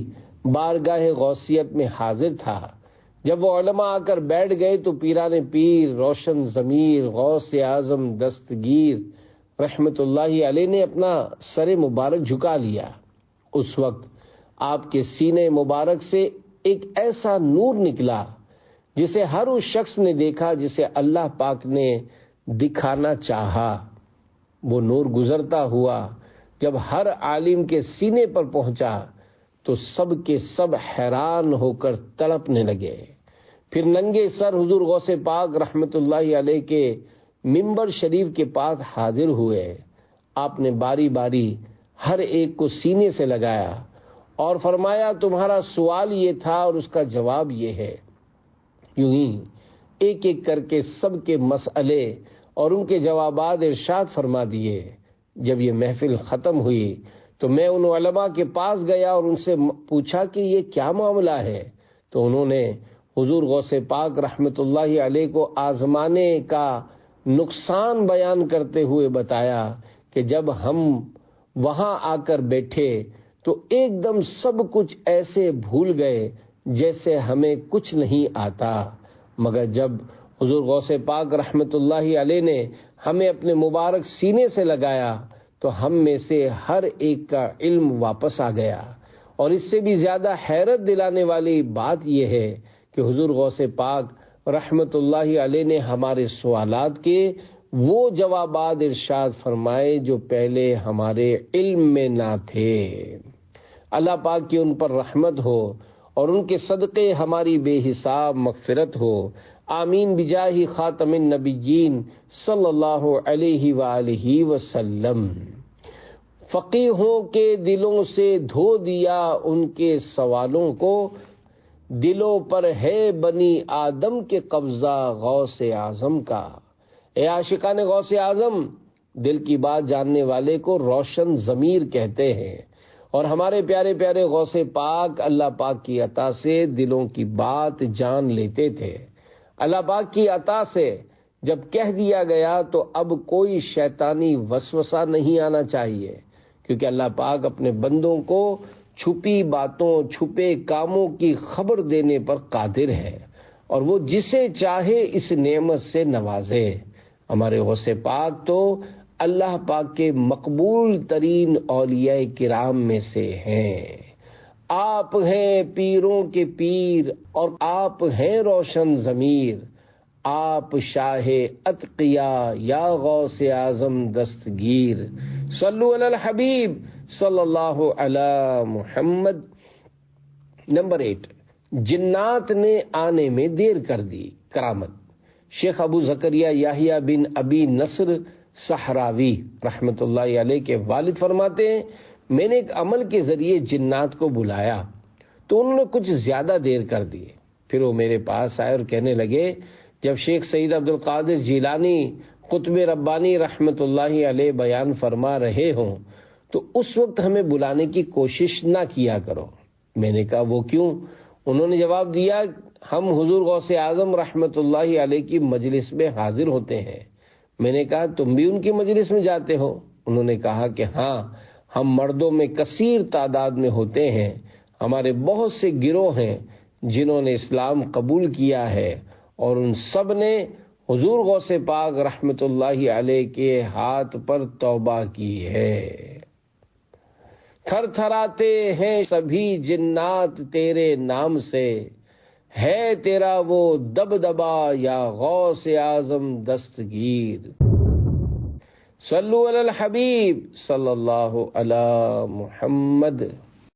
بارگاہ غوثیت میں حاضر تھا۔ جب وہ علماء آ کر بیٹھ گئے تو پیران پیر روشن ضمیر غوث اعظم دستگیر رحمت اللہ علیہ نے اپنا سر مبارک جھکا لیا۔ اس وقت آپ کے سینے مبارک سے ایک ایسا نور نکلا جسے ہر اس شخص نے دیکھا جسے اللہ پاک نے دکھانا چاہا۔ وہ نور گزرتا ہوا جب ہر عالم کے سینے پر پہنچا تو سب کے سب حیران ہو کر تڑپنے لگے۔ پھر ننگے سر حضور غوث پاک رحمت اللہ علیہ کے منبر شریف کے پاس حاضر ہوئے۔ آپ نے باری باری ہر ایک کو سینے سے لگایا اور فرمایا تمہارا سوال یہ تھا اور اس کا جواب یہ ہے۔ یوں ہی ایک ایک کر کے سب کے مسئلے اور ان کے جوابات ارشاد فرما دیے۔ جب یہ محفل ختم ہوئی تو میں ان علماء کے پاس گیا اور ان سے پوچھا کہ یہ کیا معاملہ ہے، تو انہوں نے حضور غوث پاک رحمت اللہ علیہ کو آزمانے کا نقصان بیان کرتے ہوئے بتایا کہ جب ہم وہاں آ کر بیٹھے تو ایک دم سب کچھ ایسے بھول گئے جیسے ہمیں کچھ نہیں آتا، مگر جب حضور غوث پاک رحمت اللہ علیہ نے ہمیں اپنے مبارک سینے سے لگایا تو ہم میں سے ہر ایک کا علم واپس آ گیا۔ اور اس سے بھی زیادہ حیرت دلانے والی بات یہ ہے کہ حضور غوث پاک رحمت اللہ علیہ نے ہمارے سوالات کے وہ جوابات ارشاد فرمائے جو پہلے ہمارے علم میں نہ تھے۔ اللہ پاک کی ان پر رحمت ہو اور ان کے صدقے ہماری بے حساب مغفرت ہو، آمین بجاہ خاتم النبیین صلی اللہ علیہ وآلہ وسلم۔ فقیہوں کے دلوں سے دھو دیا ان کے سوالوں کو، دلوں پر ہے بنی آدم کے قبضہ غوث اعظم کا۔ اے عاشقان غوث اعظم، دل کی بات جاننے والے کو روشن ضمیر کہتے ہیں، اور ہمارے پیارے پیارے غوث پاک اللہ پاک کی عطا سے دلوں کی بات جان لیتے تھے۔ اللہ پاک کی عطا سے جب کہہ دیا گیا تو اب کوئی شیطانی وسوسہ نہیں آنا چاہیے، کیونکہ اللہ پاک اپنے بندوں کو چھپی باتوں، چھپے کاموں کی خبر دینے پر قادر ہے، اور وہ جسے چاہے اس نعمت سے نوازے۔ ہمارے غوث پاک تو اللہ پاک کے مقبول ترین اولیاء کرام میں سے ہیں۔ آپ ہیں پیروں کے پیر اور آپ ہیں روشن ضمیر، آپ شاہ اتقیاء یا غوث اعظم دستگیر۔ صلو علی الحبیب صلی اللہ علی محمد۔ نمبر 8، جنات نے آنے میں دیر کر دی، کرامت۔ شیخ ابو زکریا یحییٰ بن ابی نصر صحراوی رحمت اللہ علیہ کے والد فرماتے ہیں، میں نے ایک عمل کے ذریعے جنات کو بلایا تو انہوں نے کچھ زیادہ دیر کر دی۔ پھر وہ میرے پاس آئے اور کہنے لگے، جب شیخ سید عبد القادر جیلانی قطب ربانی رحمت اللہ علیہ بیان فرما رہے ہوں تو اس وقت ہمیں بلانے کی کوشش نہ کیا کرو۔ میں نے کہا وہ کیوں؟ انہوں نے جواب دیا، ہم حضور غوث اعظم رحمت اللہ علیہ کی مجلس میں حاضر ہوتے ہیں۔ میں نے کہا تم بھی ان کی مجلس میں جاتے ہو؟ انہوں نے کہا کہ ہاں، ہم مردوں میں کثیر تعداد میں ہوتے ہیں، ہمارے بہت سے گروہ ہیں جنہوں نے اسلام قبول کیا ہے، اور ان سب نے حضور غوث پاک رحمت اللہ علیہ کے ہاتھ پر توبہ کی ہے۔ تھر تھراتے ہیں سبھی جنات تیرے نام سے، ہے تیرا وہ دبدبا یا غوث اعظم دستگیر۔ صلو علی الحبیب صلی اللہ علی محمد۔